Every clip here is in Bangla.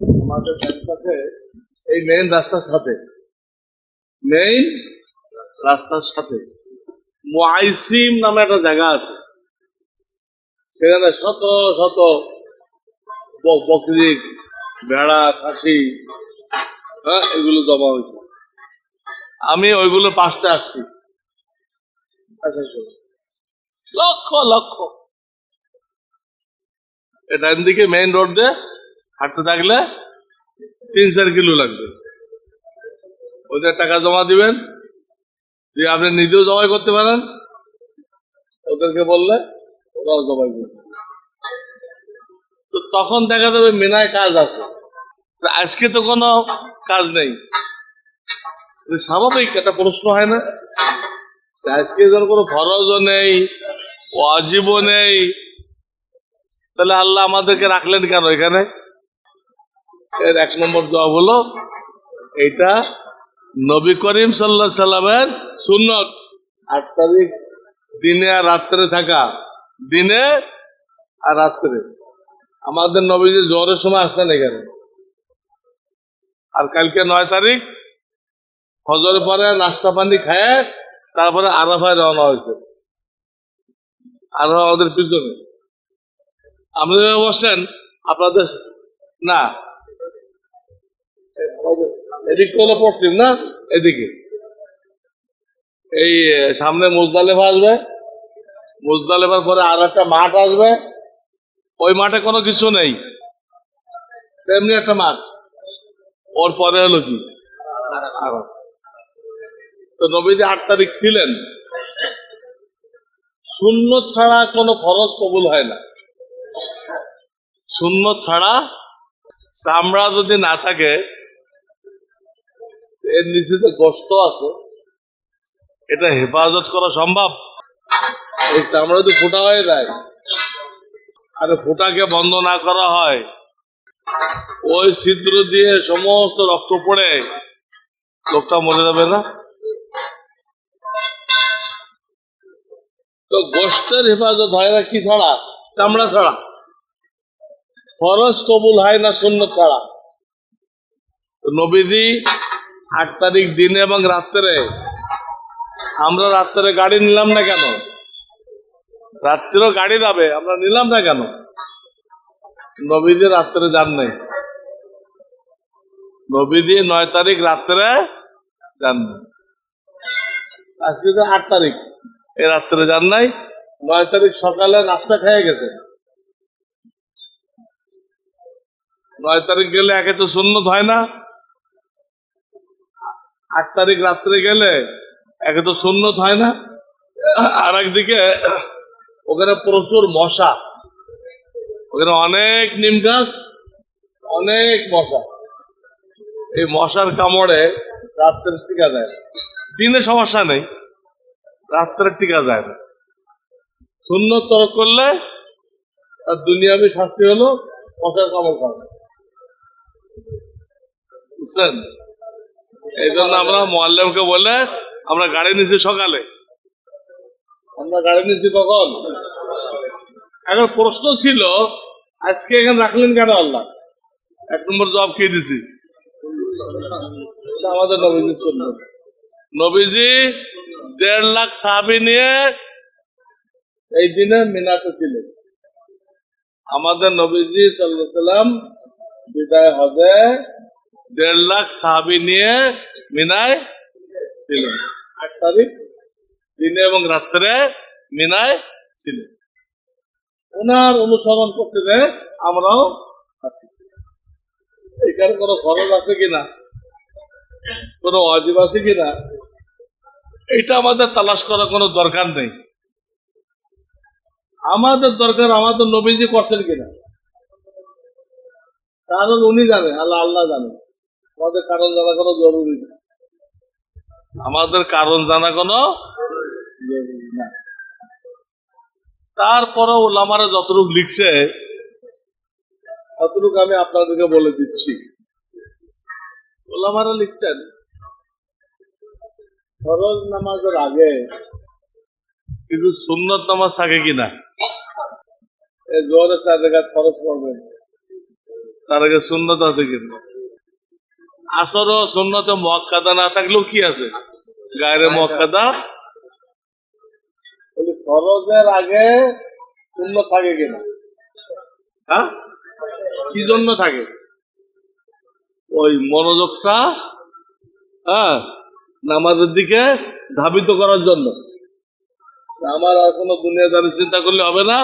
আমাদের কাছে এই মেইন রাস্তার সাথে মুআইসিম নামে একটা জায়গা আছে। সেখানে শত শত বকরি, ভেড়া, খাসি, এগুলো জমা হয়েছে। আমি ওইগুলো পাশে আসছি, লক্ষ লক্ষ। ডান দিকে মেইন রোড দিয়ে হাঁটতে থাকলে 3-4 কিলো লাগবে। ওদের টাকা জমা দিবেন, যে আপনি নিজেও জমাই করতে পারেন, ওদেরকে বললে ওরাও জমাই করবে। তো তখন দেখা যাবে মিনায় কাজ আছে। আজকে তো কোনো কাজ নেই। স্বাভাবিক একটা প্রশ্ন হয় না, আজকে যখন কোনো ফরজও নেই, ওয়াজিবও নেই, তাহলে আল্লাহ আমাদেরকে রাখলেন কেন এখানে? এর 1 নম্বর জবাব হলো, এইটা নবী করিম সাল্লাল্লাহু আলাইহি সাল্লামের সুন্নত। 8 তারিখ দিনে আর রাত্রে থাকা, দিনে আর রাত্রে। আমাদের নবীজি জোহরের সময় আসতেন এখানে, আর কালকে 9 তারিখ ফজরের পরে নাস্তা পানি খায় তারপরে আরাফায় রওনা হয়েছে। আরাফা আমাদের পিছনে। আপনাদের বসছেন, আপনাদের না, এদিকে হলো পশ্চিম না, এদিকে এই সামনে মুজদালিফা আসবে, মুজদালিফার পরে আর একটা মাঠ আসবে। ওই মাঠে কোনো কিছু নেই, তেমনি একটা মাঠ, ওর পরে হলো কি আরাফা। তো নবীজি 8 তারিখ ছিলেন। সুন্নত ছাড়া কোনো ফরজ কবুল হয় না। সুন্নত ছাড়া চামড়া যদি না থাকে, এর নিচে যে গোশত আছে, এটা হেফাজত করা সম্ভব? এই চামড়া যদি ফোটা হয়ে যায়, আর ফোটাকে বন্ধ না করা হয়, ওই ছিদ্র দিয়ে সমস্ত রক্ত পড়ে লোকটা মরে যাবে না? তো গোশতের হেফাজত হয় না কি ছাড়া? চামড়া ছাড়া। ফরজ কবুল হয় না সুন্নত ছাড়া। নবীজি 8 তারিখ দিনে এবং রাত্রে, আমরা রাত্রে গাড়ি নিলাম না কেন? রাত্রেও গাড়ি যাবে, আমরা নিলাম না কেন? নবীজি রাত্রে যান নাই। নবীজি 9 তারিখ রাত্রে যান নাই। আজকে তো 8 তারিখ, এই রাত্রে যান নাই। 9 তারিখ সকালে নাস্তা খেয়ে গেছে। 9 তারিখ গেলে একে তো সুন্নত হয় না, 8 তারিখ রাত্রে গেলে একে তো সুন্নত হয় না। আর একদিকে ওখানে প্রচুর মশা, ওখানে অনেক নিম গাছ, অনেক মশা। এই মশার কামড়ে রাত্রে টিকা যায় না। দিনে সমস্যা নেই, রাত্রে টিকা যায় না। সুন্নত তরক করলে আর দুনিয়াবি শাস্তি হলো মশার কামড় খাওয়া। বুঝছেন? এই জন্য আমরা মুআল্লিমকে বলে আমরা গাড়ি নিচ্ছি সকালে। আমরা গাড়ি নিচ্ছি কখন? এখন প্রশ্ন ছিল, আজকে এখানে রাখলেন কেন আল্লাহ? 1 নম্বর জবাব কি দিছি? আমাদের নবীজির সুন্নত। নবীজি 1.5 লাখ সাহাবী নিয়ে এই দিনে মিনাতে ছিলেন। আমাদের নবীজি সাল্লাল্লাহু আলাইহি সাল্লাম বিদায় হজে 1.5 লাখ সাহাবী নিয়ে মিনায় ছিলেন। 8 তারিখ দিনে এবং রাত্রে মিনায় ছিলেন। ওনার অনুসরণ করতে দেয় আমরাও। এখানে কোনো খরচ আছে কিনা, কোনো ওয়াজিব আছে কিনা, এটা আমাদের তালাশ করার কোনো দরকার নেই। আমাদের দরকার আমাদের নবীজি করছেন কিনা, কারণ উনি জানেন, আল্লাহ জানেন। আমাদের কারণ জানা কোনো জরুরি না। আমাদের কারণ জানা কোনো জরুরি না। তারপরে ওলামারা যতটুকু লিখছে ততটুকু আমি আপনাদেরকে বলে দিচ্ছি। ওলামারা লিখছেন, ফরজ নামাজের আগে কিন্তু সুন্নত নামাজ থাকে কিনা। জোহরের 4 রাকাত ফরজ পড়বেন, তার আগে সুন্নত আছে কিন্তু আসরও সুন্নতে মুআক্কাদা না থাকলেও কি আছে গায়রে মুআক্কাদা ফরজের আগে সুন্নত থাকে কিনা হ্যাঁ কি জন্য থাকে ওই মনোযোগটা হ্যাঁ নামাজের দিকে ধাবিত করার জন্য আমার আর কোনো দুনিয়াদারি চিন্তা করলে হবে না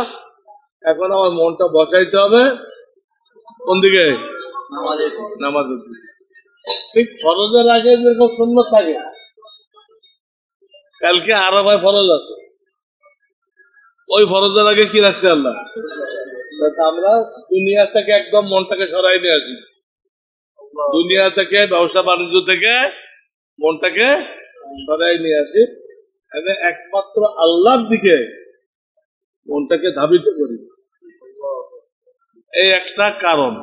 এখন আমার মনটা বসাইতে হবে কোন দিকে নামাজের দিকে ঠিক ফরজের আগে যেরকম সুন্নত থাকে কালকে আরাফায় ফরজ আছে ওই ফরজের আগে কি রাখছে আল্লাহ আমরা দুনিয়া থেকে একদম মনটাকে সরাই নিয়ে আসি দুনিয়া থেকে ব্যবসা বাণিজ্য থেকে মনটাকে সরাই নিয়ে আসি একমাত্র আল্লাহর দিকে মনটাকে ধাবিত করি এই একটা কারণ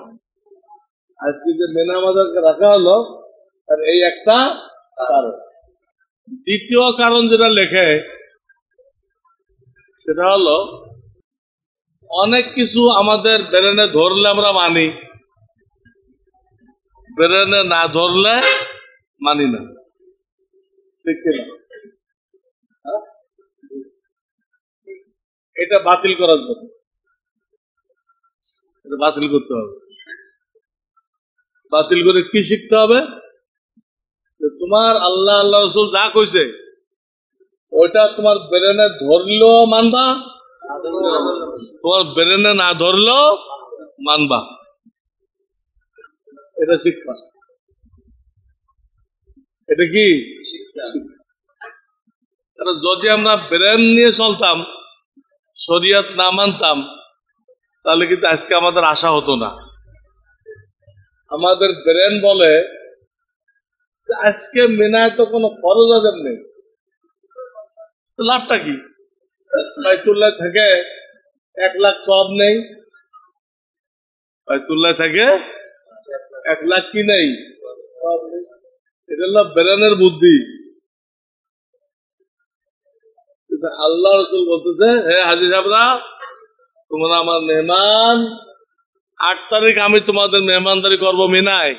আজকে যে মেনামাজারকে রাখা হলো আর এই একটা কারণ দ্বিতীয় কারণ যেটা লেখে সেটা হলো অনেক কিছু আমাদের ব্রেনে ধরলে আমরা মানি ব্রেনে না ধরলে মানি না ঠিক কিনা এটা বাতিল করার জন্য এটা বাতিল করতে হবে বাতিল করে কি শিখতে হবে তোমার আল্লাহ আল্লাহ রসুল যা কইছে ওইটা তোমার ব্রেনে ধরলেও মানবা তোমার ব্রেনে না ধরলেও মানবা এটা শিক্ষা এটা কি যদি আমরা ব্রেন নিয়ে চলতাম শরিয়ত না মানতাম তাহলে কিন্তু আজকে আমাদের আশা হতো না আমাদের ব্রেন বলে আজকে মিনায় তো কোনো ফরজ আযাব নেই লাভটা কি বাইতুল্লাহ থেকে 1 লাখ সওয়াব নেই বাইতুল্লাহ থেকে 1 লাখ কি নেই এটা হলো ব্রেনের বুদ্ধি আল্লাহ রাসূল বলতেছে হে হাজী সাহেবরা তোমরা আমার মেহমান 8 তারিখ আমি তোমাদের মেহমানদারি করব মিনায়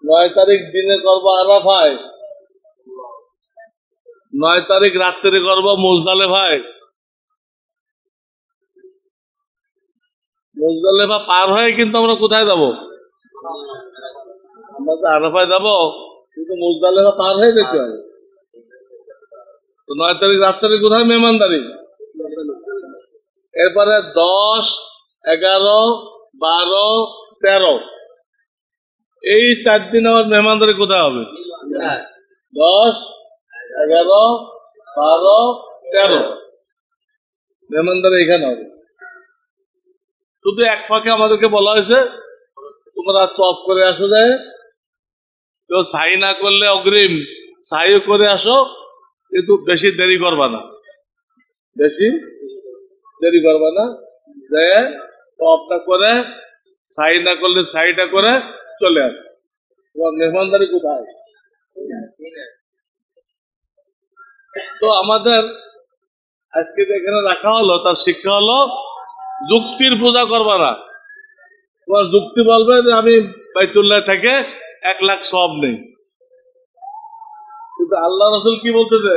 9 তারিখ দিনে করব আরাফায় 9 তারিখ রাত্রে করব মুজদালিফায় মুজদালিফা পার হয়ে কিন্তু আমরা কোথায় যাব আমরা তো আরাফায় যাব কিন্তু মুজদালিফা পার হয়ে যেতে হবে তো 9 তারিখ রাত্রে কোথায় মেহমানদারি এরপরে 10, 11, 12, 13 এই 4 দিন আমার মেহমানদারি কোথায় হবে 10, 11, 12, 13 মেহমানদারি এখানে হবে শুধু এক ফাঁকে আমাদেরকে বলা হয়েছে তোমরা চপ করে আসো যায় কেউ সাই না করলে অগ্রিম সাইও করে আসো কিন্তু বেশি দেরি করবা না বেশি দেরি করবা না যে টপটা করে সাই না করলে সাইটা করে চলে আসে তোমার মেহমানদারি কোথায় তো আমাদের আজকে এখানে রাখা হলো তার শিক্ষা হলো যুক্তির পূজা করবা না তোমার যুক্তি বলবে যে আমি বাইতুল্লাহ থেকে 1 লাখ সওয়াব নেই কিন্তু আল্লাহ রাসূল কি বলতেছে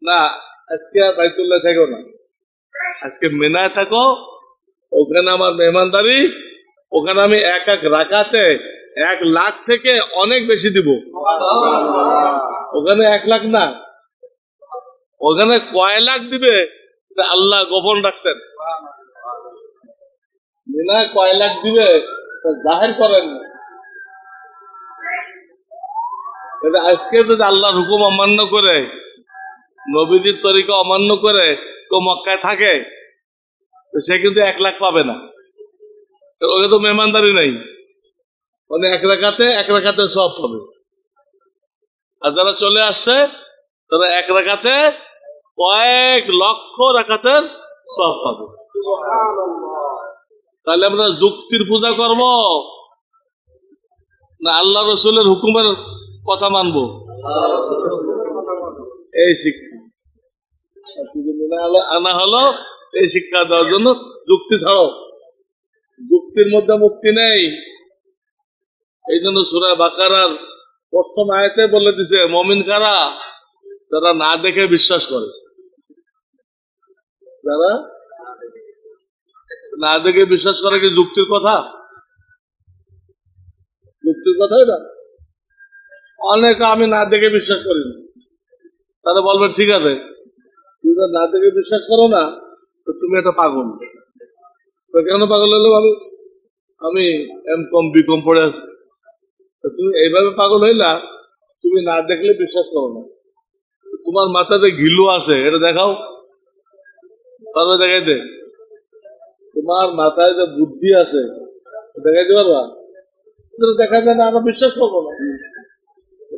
না আজকে বাইতুল্লাহ থেকো না আজকে মিনায় থাকো ওখানে আমার মেহমানদারি ওখানে আমি এক রাকাতে 1 লাখ থেকে অনেক বেশি দিব ওখানে 1 লাখ না ওখানে কয় লাখ দিবে আল্লাহ গোপন রাখছেন মিনায় কয় লাখ দিবে জাহির করেন আজকে যদি আল্লাহর হুকুম অমান্য করে নবীদের তরিকা অমান্য করে তো মক্কায় থাকে সে কিন্তু 1 লাখ পাবে না ওকে তো মেহমানদারি নাই মানে 1 রাকাতে সব পাবে আর যারা চলে আসছে তারা 1 রাকাতে কয়েক লক্ষ রাকাতের সব পাবে তাহলে আমরা যুক্তির পূজা করব না আল্লাহ রসুলের হুকুমের কথা মানবো এই শিক্ষা আনা হলো এই শিক্ষা দেওয়ার জন্য যুক্তি ছাড়ো যুক্তির মধ্যে মুক্তি নেই। এই জন্য সূরা বাকারার প্রথম আয়াতে বলে দিছে মুমিন কারা, যারা না দেখে বিশ্বাস করে। যারা না দেখে বিশ্বাস করে কি যুক্তির কথা? যুক্তির কথাই না। অনেকে আমি না দেখে বিশ্বাস করি না, তারা বলবে ঠিক আছে তুমি তো না দেখে বিশ্বাস করো না, তো তুমি একটা পাগল। তো কেন পাগল হলো? আমি এম.কম বি.কম পড়ে আসছি। তুমি এইভাবে পাগল হইলা, তুমি না দেখলে বিশ্বাস করো না। তোমার মাথাতে ঘিলু আছে, এটা দেখাও, পারবে দেখাইতে? তোমার মাথায় যে বুদ্ধি আছে দেখাইতে পারবা? দেখাইতে না, আমরা বিশ্বাস করবো না।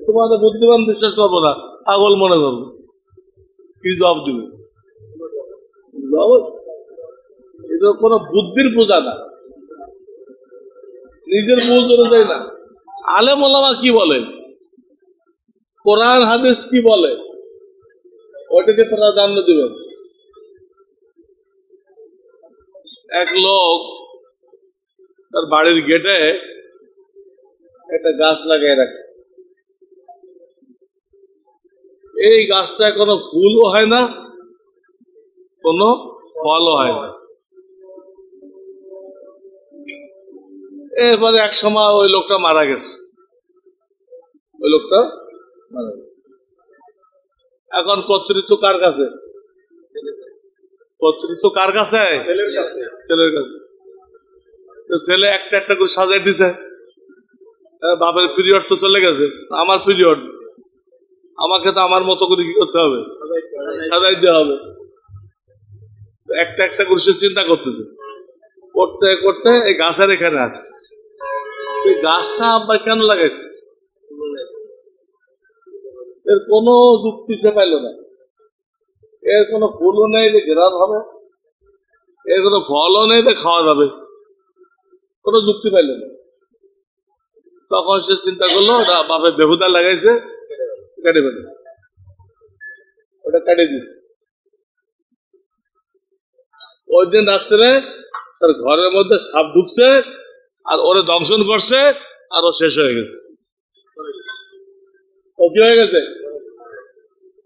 তোমাদের বুদ্ধিমান বিশ্বাস করবো না, পাগল মনে করবো। কি জবাব দিবে? এটা কোনো বুদ্ধির পূজা না, নিজের বুঝ অনুযায়ী না। আলেম ওলামা কি বলে, কোরআন হাদিস কি বলে, ওইটাকে প্রাধান্য দিবেন। এক লোক তার বাড়ির গেটে একটা গাছ লাগিয়ে রাখছে। এই গাছটা কোনো ফুলও হয় না, কোনো ফলও হয় না। এরপরে এক সময় ওই লোকটা মারা গেছে। ওই লোকটা মারা গেছে। এখন কর্তৃত্ব কার কাছে? কর্তৃত্ব কার কাছে? ছেলের কাছে। ছেলে একটা একটা করে সাজাই দিছে। বাপের পিরিয়ড তো চলে গেছে, আমার পিরিয়ড, আমাকে তো আমার মতো করে কি করতে হবে? সাজাই দিতে হবে। একটা একটা করে সে চিন্তা করতেছে, করতে করতে এই গাছের এখানে আসছে। এই গাছটা আব্বা কেন লাগাইছে? এর কোনো যুক্তি সে পাইল না। এর কোনো ফুলও নেই যে ঘেরান হবে, এর কোনো ফলও নেই যে খাওয়া যাবে, কোনো যুক্তি পাইল না। তখন সে চিন্তা করলো ওটা বাপের বেহুদা লাগাইছে, কেটে ফেলে, ওটা কেটে দিচ্ছে। ওই দিন রাত্রে তার ঘরের মধ্যে সাপ ঢুকছে, আর ওরে দংশন করছে, আর ও শেষ হয়ে গেছে। ও কি হয়ে গেছে?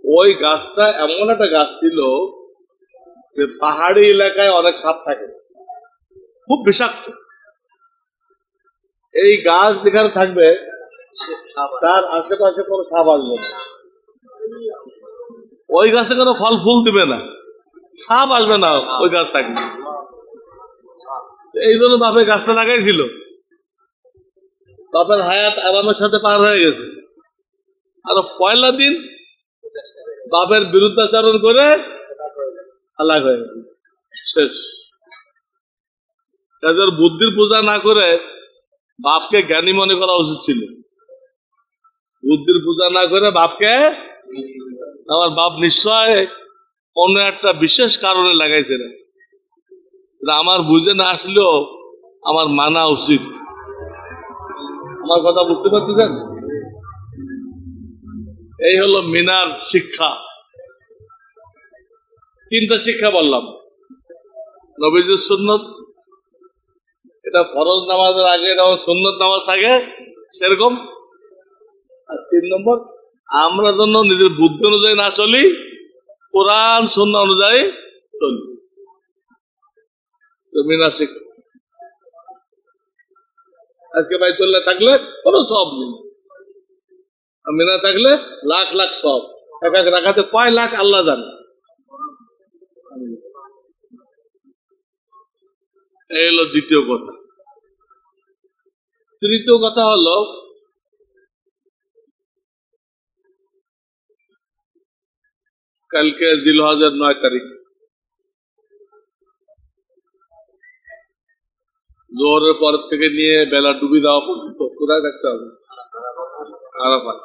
ওই গাছটা এমন একটা গাছ ছিল যে পাহাড়ি এলাকায় অনেক সাপ থাকে, খুব বিষাক্ত। এই গাছ যেখানে থাকবে তার আশেপাশে কোনো সাপ আসবে না, ওই গাছে কোনো ফল ফুল দিবে না, সাপ আসবে না, ওই গাছ থাকবে। এই জন্য বাপের গাছটা লাগাইছিল। বাপের হায়াত আরামের সাথে পার হয়ে গেছে, আর পয়লা দিন বাপের বিরুদ্ধাচরণ করে আলাগ হয়ে গেছে, শেষ। তাদের বুদ্ধির পূজা না করে বাপকে জ্ঞানী মনে করা উচিত ছিল। বুদ্ধির পূজা না করে বাপকে, আমার বাপ নিশ্চয় অন্য একটা বিশেষ কারণে লাগাইছে না, আমার বুঝে না আসলেও আমার মানা উচিত। আমার কথা বুঝতে পারতেছেন? এই হলো মিনার শিক্ষা। তিনটা শিক্ষা বললাম। নবীজির সুন্নত, এটা ফরজ নামাজের আগে যেমন সুন্নত নামাজ থাকে সেরকম। আর 3 নম্বর, আমরা যেন নিজের বুদ্ধি অনুযায়ী না চলি, কোরআন সুন্নাহ অনুযায়ী চলি। মিনার শিক্ষা। আজকে বাইতুল্লাহ থাকলে কোনো সব নেই, মিনা থাকলে লাখ লাখ সব। এক এক রাখাতে কয় লাখ আল্লাহ জানে। এই হলো দ্বিতীয় কথা। তৃতীয় কথা হলো, কালকে জিলহজের 9 তারিখ, জোহরের পর থেকে নিয়ে বেলা ডুবি দেওয়া পর্যন্ত কোথায় থাকতে হবে? আরাফাত।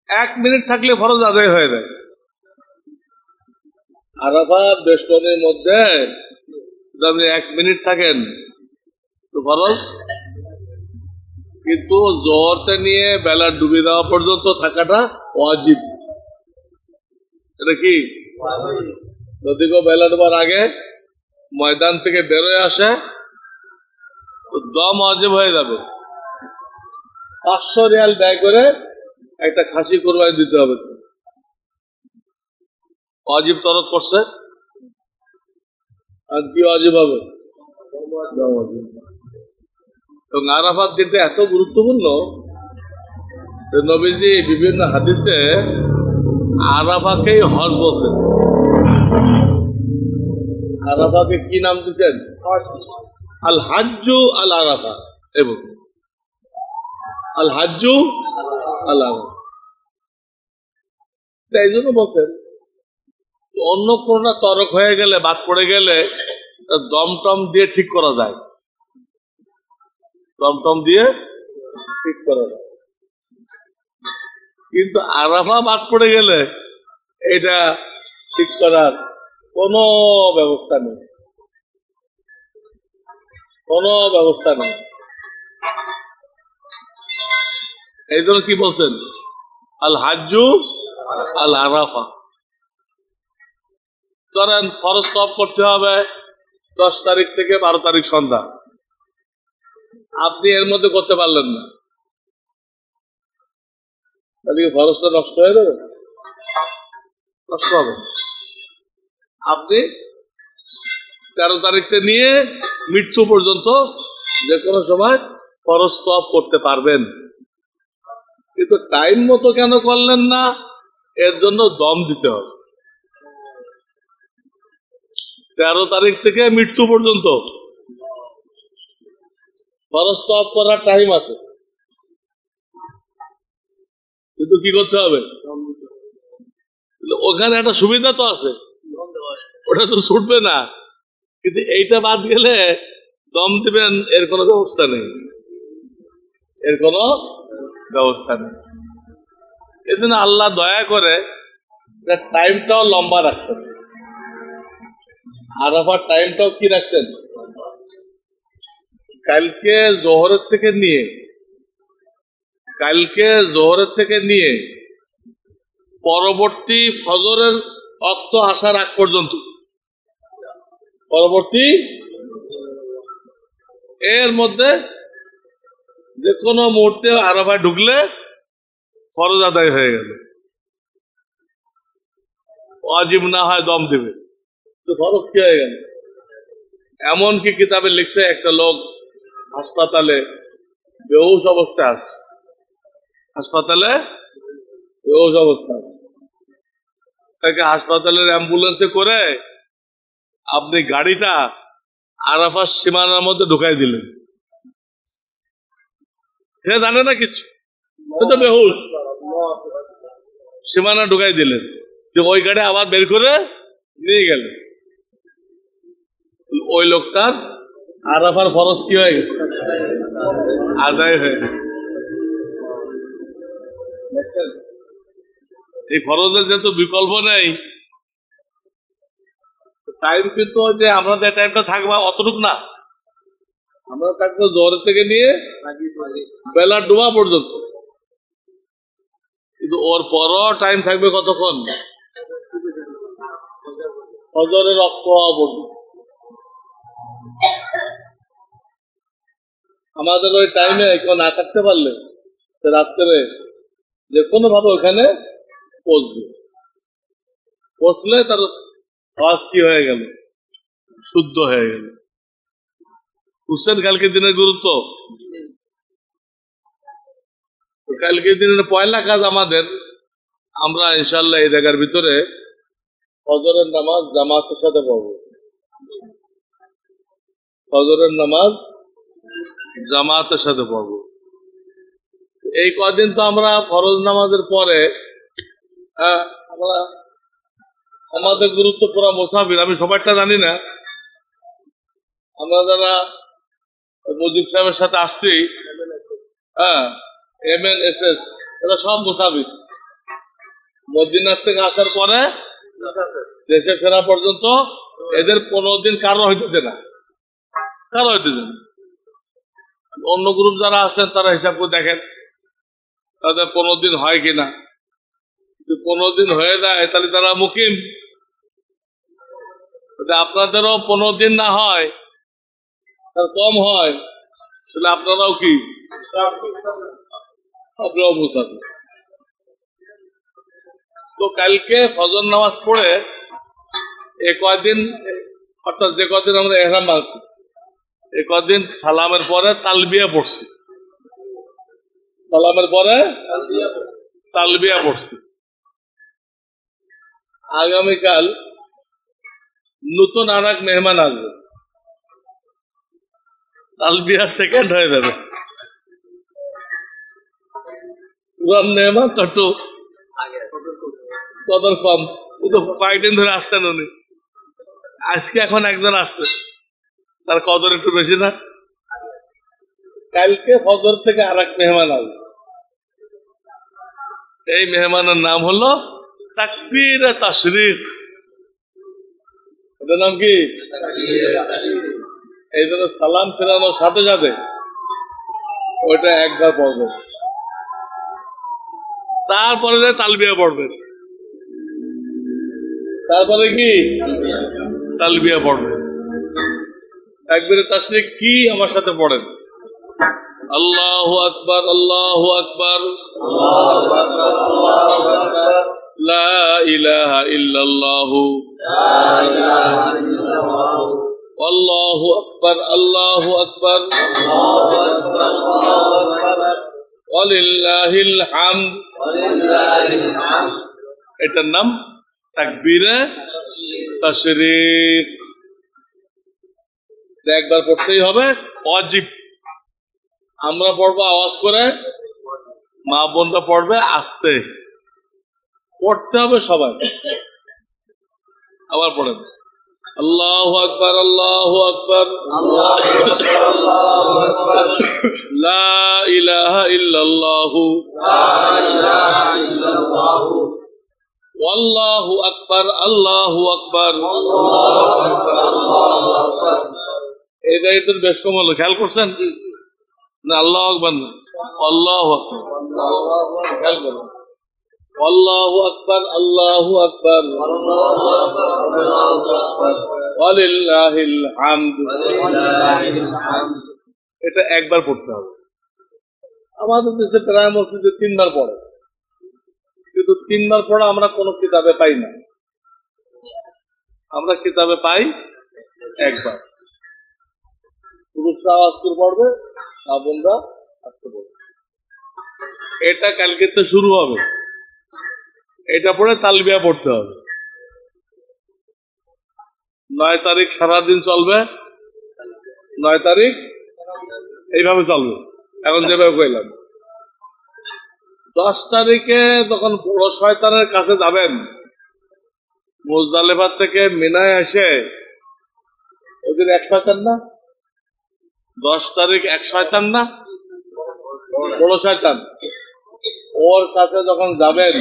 1 মিনিট থাকলে ফরজ আদায় হয়ে যায়। আরাফাত বেষ্টনের মধ্যে আপনি 1 মিনিট থাকেন তো ফরজ, কিন্তু জোহরটা নিয়ে বেলা ডুবি দেওয়া পর্যন্ত থাকাটা ওয়াজিব। এটা কি? যদি কেউ বেলা ডুবার আগে ময়দান থেকে বেরোয় আসে, দম ওয়াজিব হয়ে যাবে। 500 রিয়াল ব্যয় করে একটা খাসি কোরবানি দিতে হবে। ওয়াজিব তরক করছে, আর কি ওয়াজিব হবে? এবং আরাফাত দিনটা এত গুরুত্বপূর্ণ, নবীজি বিভিন্ন হাদিসে আরাফাকেই হজ বলছেন। আরাফাকে কি নাম দিচ্ছেন? আল হাজ্জু আল আরাফা, এবং আল হাজ্জু আল আরাফা। এই জন্য বলছেন অন্য কোনটা তরক হয়ে গেলে, বাদ পড়ে গেলে দম টম দিয়ে ঠিক করা যায়, দম টম দিয়ে ঠিক করা যায়। কিন্তু আরাফা বাদ পড়ে গেলে এটা ঠিক করার কোনো ব্যবস্থা নেই, কোনো ব্যবস্থা নেই। এই জন্য কি বলছেন? আল হাজ্জু আল আরাফা। ধরেন ফরজ তওয়াফ করতে হবে 10 তারিখ থেকে 12 তারিখ সন্ধ্যা, আপনি এর মধ্যে করতে পারলেন না, তাহলে কি ফরজটা নষ্ট হয়ে যাবে? নষ্ট হবে। আপনি 13 তারিখ থেকে নিয়ে মৃত্যু পর্যন্ত যে কোনো সময় ফরজ তওয়াফ করতে পারবেন, কিন্তু টাইম মতো কেন করলেন না? এর জন্য দম দিতে হবে। 13 তারিখ থেকে মৃত্যু পর্যন্ত ফরজ তওয়াফ করার টাইম আছে, কিন্তু কি করতে হবে? ওখানে একটা সুবিধা তো আছে, ওটা তো ছুটবে না, কিন্তু এইটা বাদ গেলে দম দিবেন এর কোনো ব্যবস্থা নেই, এর কোনো ব্যবস্থা নেই। এই জন্য আল্লাহ দয়া করে টাইমটাও লম্বা রাখছেন, আরাফার টাইমটাও কি রাখছেন? কালকে জোহরের থেকে নিয়ে পরবর্তী ফজরের অর্থ আসার আগ পর্যন্ত, পরবর্তী এর মধ্যে যে কোনো মুহূর্তে আরাফায় ঢুকলে ফরজ আদায় হয়ে গেল, ওয়াজিব না হয় দম দেবে, তো ফরজ কি হয়ে গেল? এমনকি কিতাবে লিখছে একটা লোক হাসপাতালে বেহুশ অবস্থা আছে, হাসপাতালে বেহুশ অবস্থা, তাকে হাসপাতালের অ্যাম্বুলেন্সে করে আপনি গাড়িটা আরাফার সীমানার মধ্যে ঢুকাই দিলেন, সে জানে না কিছু, সে তো বেহুশ, সীমানা ঢুকাই দিলেন, যে ওই গাড়ি আবার বের করে নিয়ে গেলেন, ওই লোকটার আরাফার ফরজ কি হয়ে গেছে? আদায় হয়ে গেছে। এই ফরজের যেহেতু বিকল্প নেই, টাইম কিন্তু যে আমরা যে টাইমটা থাকবো অতটুকু না, আমরা থাকবো জোহরের থেকে নিয়ে বেলা ডোবা পর্যন্ত, কিন্তু ওর পরও টাইম থাকবে কতক্ষণ? ফজরের রক্ত হওয়া পর্যন্ত। আমাদের ওই টাইমে কেউ না থাকতে পারলে রাত্রে যে কোনো ভাবে ওখানে পৌঁছলে তার হজ কি হয়ে গেল? শুদ্ধ হয়ে গেল। বুঝছেন কালকে দিনের গুরুত্ব? কালকে দিনের পয়লা কাজ আমাদের, আমরা ইনশাল্লাহ এই জায়গার ভিতরে ফজরের নামাজ জামাতের সাথে পড়বো, ফজরের নামাজ জামাতের সাথে পড়বো। এই কদিন তো আমরা ফরজ নামাজের পরে আমরা আমাদের গুরুত্ব পুরা মুসাফির, আমি সবারটা জানি না, আমরা যারা মুজিব সাহেবের সাথে আসছি, MNSS, এরা সব মুসাফির। মদিনার থেকে আসার পরে দেশে ফেরা পর্যন্ত এদের 15 দিন কারো হইতেছে না, কারো হইতেছে না। অন্য গ্রুপ যারা আছেন তারা হিসাব করে দেখেন তাদের 15 দিন হয় কিনা, 15 দিন হয়ে যায় তাহলে তারা মুকিম, যদি আপনাদেরও 15 দিন না হয়, তার কম হয়, তাহলে আপনারাও কি আপনারাও মুসাফির। তো কালকে ফজর নামাজ পড়ে এ কয়দিন, অর্থাৎ যে কদিন আমরা এহরাম বাঁধছি, এ কদিন সালামের পরে তালবিয়া পড়ছি, সালামের পরে তালবিয়া পড়ছি। আগামীকাল নতুন আর এক মেহমান আসবে, তালবিয়া সেকেন্ড হয়ে যাবে। পুরান মেহমান তো একটু কদর কম, ও তো কয়েকদিন ধরে আসছেন উনি, আজকে এখন একজন আসছে, তার কদর একটু বেশি না। কালকে ফজর থেকে আর এক মেহমান আসবে, এই মেহমানের নাম হলো তাকবীর তাশরিক। এটার নাম কি? এই জন্য সালাম ফেরানোর সাথে সাথে ওইটা একবার পড়বে, তারপরে তালবিয়া পড়বে, তারপরে কি তালবিয়া পড়বে। তাকবীর তাশরিক কি আমার সাথে পড়েন? আল্লাহু আকবার, আল্লাহু আকবার, লা ইলাহা ইল্লাল্লাহু, আল্লাহু আকবার, আল্লাহু আকবার, ওয়ালিল্লাহিল হামদ। এটার নাম তাকবীরে তাশরিক। একবার পড়তেই হবে, ওয়াজিব। আমরা পড়বো আওয়াজ করে, মা বোনরা পড়বে আস্তে, পড়তে হবে সবাই। আবার পড়েন, আল্লাহু আকবার, আল্লাহু আকবার, লা ইলাহা ইল্লাল্লাহু, আল্লাহু আকবার, আল্লাহু আকবার। এই দায়িত্বের বেশ কম হলো, খেয়াল করছেন না? আল্লাহু আকবার না, আল্লাহু আকবার, খেয়াল করুন, আল্লাহু আকবার, আল্লাহু আকবার, ওয়ালিল্লাহিল হামদ। এটা একবার পড়তে হবে। আমাদের দেশে প্রায় মসজিদে 3 বার পড়ে, কিন্তু 3 বার পড়া আমরা কোনো কিতাবে পাই না। আমরা কিতাবে পাই একবার। পুরুষরা আওয়াজ করে পড়বে, বোনরা আস্তে পড়বে। এটা কালকে তো শুরু হবে, এটা পড়ে তালবিয়া পড়তে হবে। 9 তারিখ সারাদিন চলবে, 9 তারিখ এইভাবে চলবে, এখন যেভাবে কইলাম। 10 তারিখে যখন বড় শয়তানের কাছে যাবেন, মুজদালিফা থেকে মিনায় এসে, ওদের এক শয়তান না, 10 তারিখ এক শয়তান না, বড় শয়তান, ওর কাছে যখন যাবেন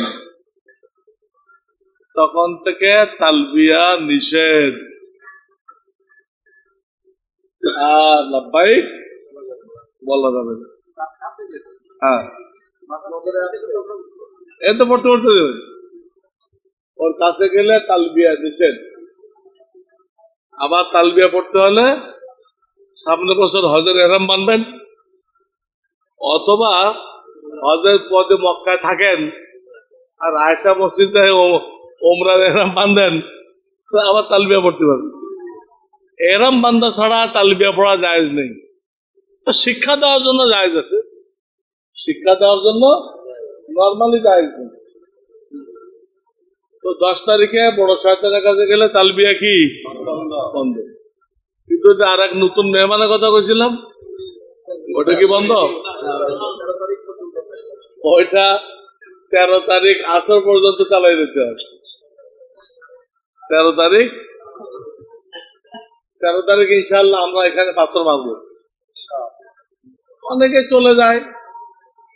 তখন থেকে তালবিয়া নিষেধ। আর লাব্বাইক বলা যাবে না। হ্যাঁ, এ তো পড়তে পড়তে দেবেন, ওর কাছে গেলে তালবিয়া নিষেধ। আবার তালবিয়া পড়তে হলে সামনের বছর হজের এহরাম বাঁধবেন, অথবা হজের পদে মক্কায় থাকেন আর আয়েশা মসজিদে ওমরার এহরাম বাঁধেন, আবার তালবিয়া পড়তে পারবেন। এহরাম বান্ধা ছাড়া তালবিয়া পড়া জায়েজ নেই। শিক্ষা দেওয়ার জন্য জায়েজ আছে, শিক্ষা দেওয়ার জন্য নর্মালি জায়েজ নেই। তো 10 তারিখে বড় শয়তানের কাছে গেলে তালবিয়া কি বন্ধ। কিন্তু আর এক নতুন মেহমানের কথা কইছিলাম, ওটা কি বন্ধ? ওইটা 13 তারিখ আসর পর্যন্ত চালাই দিতে হবে। 13 তারিখ ইনশাআল্লাহ আমরা এখানে পাথর মারবো। অনেকে চলে যায়,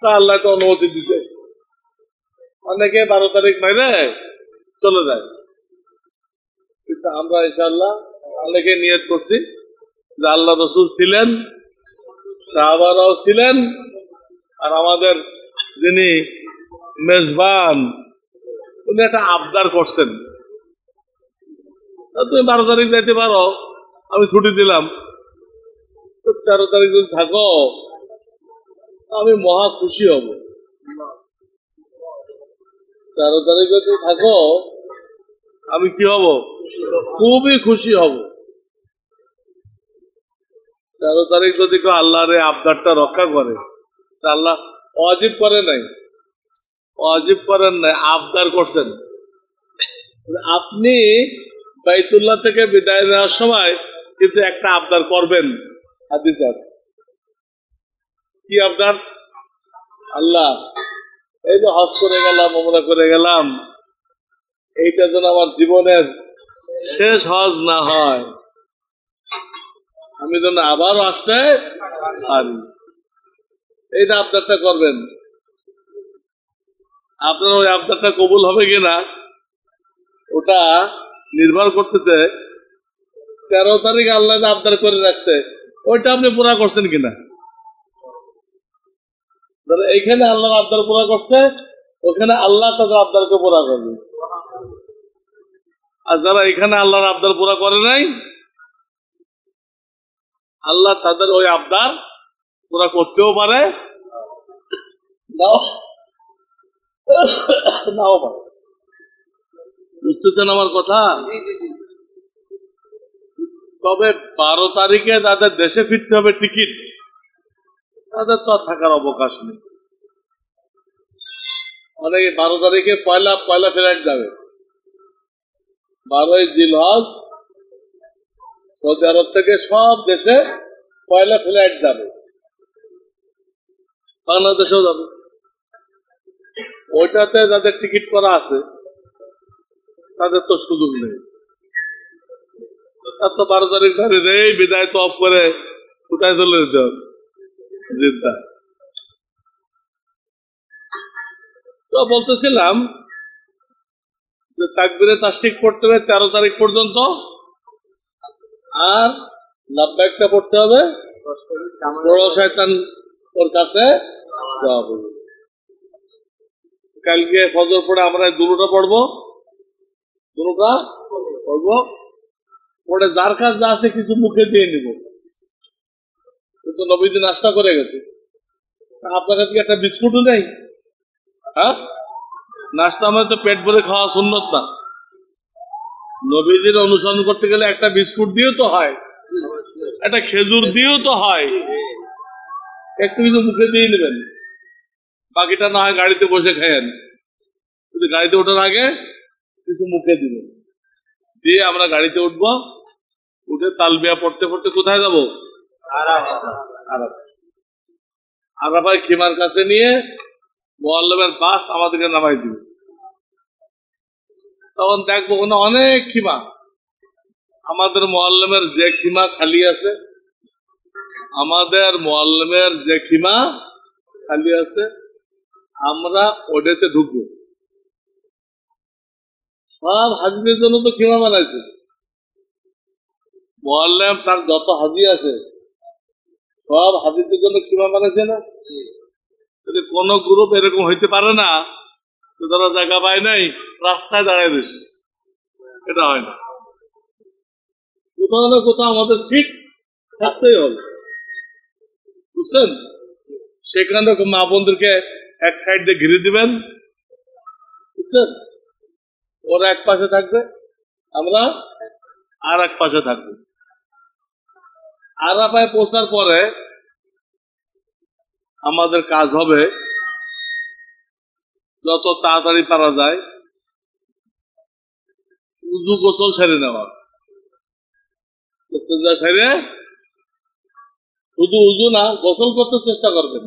তা আল্লাহ তো অনুমতি দিতে, অনেকে 12 তারিখ মাইরে চলে যায়। কিন্তু আমরা ইনশাআল্লাহ অনেকে নিয়ত করছি যে আল্লাহ রসুল ছিলেন, সাহাবারাও ছিলেন, আর আমাদের যিনি মেজবান উনি একটা আবদার করছেন তুমি 12 তারিখ যাইতে পারো, আমি ছুটি দিলাম। 13 তারিখ যদি থাকো আমি মহা খুশি হব। 13 তারিখ যদি থাকো আমি কি হব? খুবই খুশি হব। 13 তারিখ যদি কেউ আল্লাহর এই আবদারটা রক্ষা করে, আল্লাহ ওয়াজিব করে নাই, ওয়াজিব করেন নাই, আবদার করছেন। আপনি বাইতুল্লাহ থেকে বিদায় নেওয়ার সময় কিন্তু একটা আবদার করবেন, হাদিসে আছে। কি আবদার? আল্লাহ, এই যে হজ করে গেলাম, ওমরা করে গেলাম, এইটা যেন আমার জীবনের শেষ হজ না হয়, আমি যেন আবারও আসতে পারি। এইটা আবদারটা করবেন। আপনার ওই আবদারটা কবুল হবে কিনা ওটা নির্ভর করতেছে 13 তারিখ আল্লাহ যে আবদার করে রাখছে ওইটা আপনি পুরা করছেন কিনা। এইখানে আল্লাহর আবদার পুরা করছে, ওখানে আল্লাহ তাদের আবদারকে পুরা করবে। আর যারা এখানে আল্লাহর আবদার পুরা করে নাই, আল্লাহ তাদের ওই আবদার পুরা করতেও পারে, নাও পারে। বুঝতেছেন আমার কথা? তবে 12 তারিখে তাদের দেশে ফিরতে হবে টিকিট, তাদের তো আর থাকার অবকাশ নেই। অনেকে 12 তারিখে পয়লা ফ্লাইট যাবে, 12ই জিলহজ সৌদি আরব থেকে সব দেশে পয়লা ফ্লাইট যাবে, বাংলাদেশেও যাবে। ওইটাতে যাদের টিকিট করা আছে তাদের তো সুযোগ নেই। তার তো 12 তারিখ ধরে এই বিদায় তো অফ করে কোথায় চলে যেতে হবে? জিদ্দা। তো বলতেছিলাম যে তাকবীরে তাশরিক পড়তে হবে 13 তারিখ পর্যন্ত, আর লাব্বাইকটা পড়তে হবে বড় শয়তান ওর কাছে যাওয়া হবে। কালকে ফজর পড়ে আমরা দুটোটা পড়বো, দুটোটা পড়বো, পড়ে যার কাজ যা আছে কিছু মুখে দিয়ে নিব। কিন্তু নবীজি নাস্তা করে গেছে, আপনার কাছে একটা বিস্কুটও নেই? হ্যাঁ, নাস্তা আমাদের তো পেট ভরে খাওয়া সুন্নত না। নবীজির অনুসরণ করতে গেলে একটা বিস্কুট দিয়েও তো হয়, একটা খেজুর দিয়েও তো হয়, একটু কিছু মুখে দিয়ে নেবেন, বাকিটা না হয় গাড়িতে বসে খায়েন। কিন্তু গাড়িতে ওঠার আগে কিছু মুখে দিবেন, দিয়ে আমরা গাড়িতে উঠবো, উঠে তালবিয়া পড়তে পড়তে কোথায় যাবো? আরাফায় খিমার কাছে নিয়ে মোয়াল্লামের বাস আমাদেরকে নামাই দিবে। তখন দেখবো ওখানে অনেক খিমা, আমাদের মোয়াল্লামের যে খিমা খালি আছে, আমাদের মোয়াল্লামের যে খিমা খালি আছে, আমরা ওটাতে ঢুকবো। সব হাজিদের জন্য তো খিমা বানাইছে মোয়াল্লাম, তার যত হাজি আছে সব হাজিদের জন্য খিমা বানাইছে না? যদি কোন গ্রুপ এরকম হইতে পারে না, তো তারা জায়গা পায় নাই, রাস্তায় দাঁড়ায় দিচ্ছে, এটা হয় না। কোথাও না কোথাও আমাদের সিট থাকতেই হবে, বুঝছেন? সেখানে মা বোনদেরকে এক সাইড দিয়ে ঘিরে দিবেন, বুঝছেন? ওরা এক পাশে থাকবে, আমরা আর এক পাশে থাকবো। আরাফায় পৌঁছার পরে আমাদের কাজ হবে যত তাড়াতাড়ি পারা যায় উজু গোসল সেরে নেওয়া। সেরে শুধু উজু না, গোসল করতে চেষ্টা করবেন।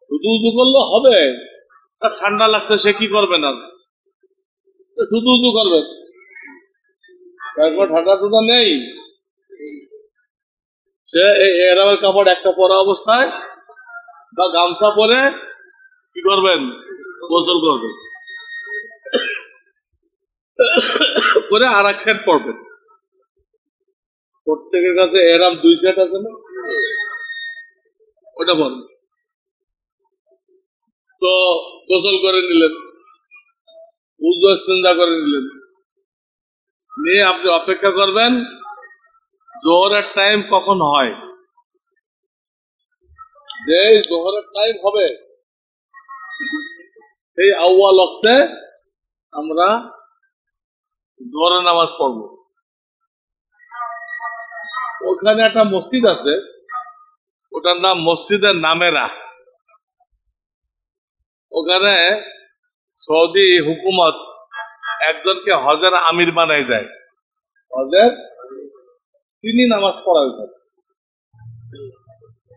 শুধু উজু করলে হবে, ঠান্ডা লাগছে সে কি করবে না, শুধু উজু করবেন, তারপর ঠান্ডা টুন্ডা নেই, সে এরামের কাপড় একটা পরা অবস্থায় বা গামছা পরে কি করবেন? গোসল করবেন, করে আর এক সেট পড়বেন। প্রত্যেকের কাছে এরাম 2 সেট আছে না, ওটা পড়বেন। তো গোসল করে নিলেন, উযু ইস্তেঞ্জা করে নিলেন, নিয়ে আপনি অপেক্ষা করবেন জোহরের টাইম কখন হয়। যে জোহরের টাইম হবে সেই আউয়াল ওয়াক্তে আমরা জোহরের নামাজ পড়ব। ওখানে একটা মসজিদ আছে, ওটার নাম মসজিদের নামেরা। ওখানে সৌদি হুকুমত একজনকে হজের আমির বানাই দেয়, হজের তিনি নামাজ পড়াবেন।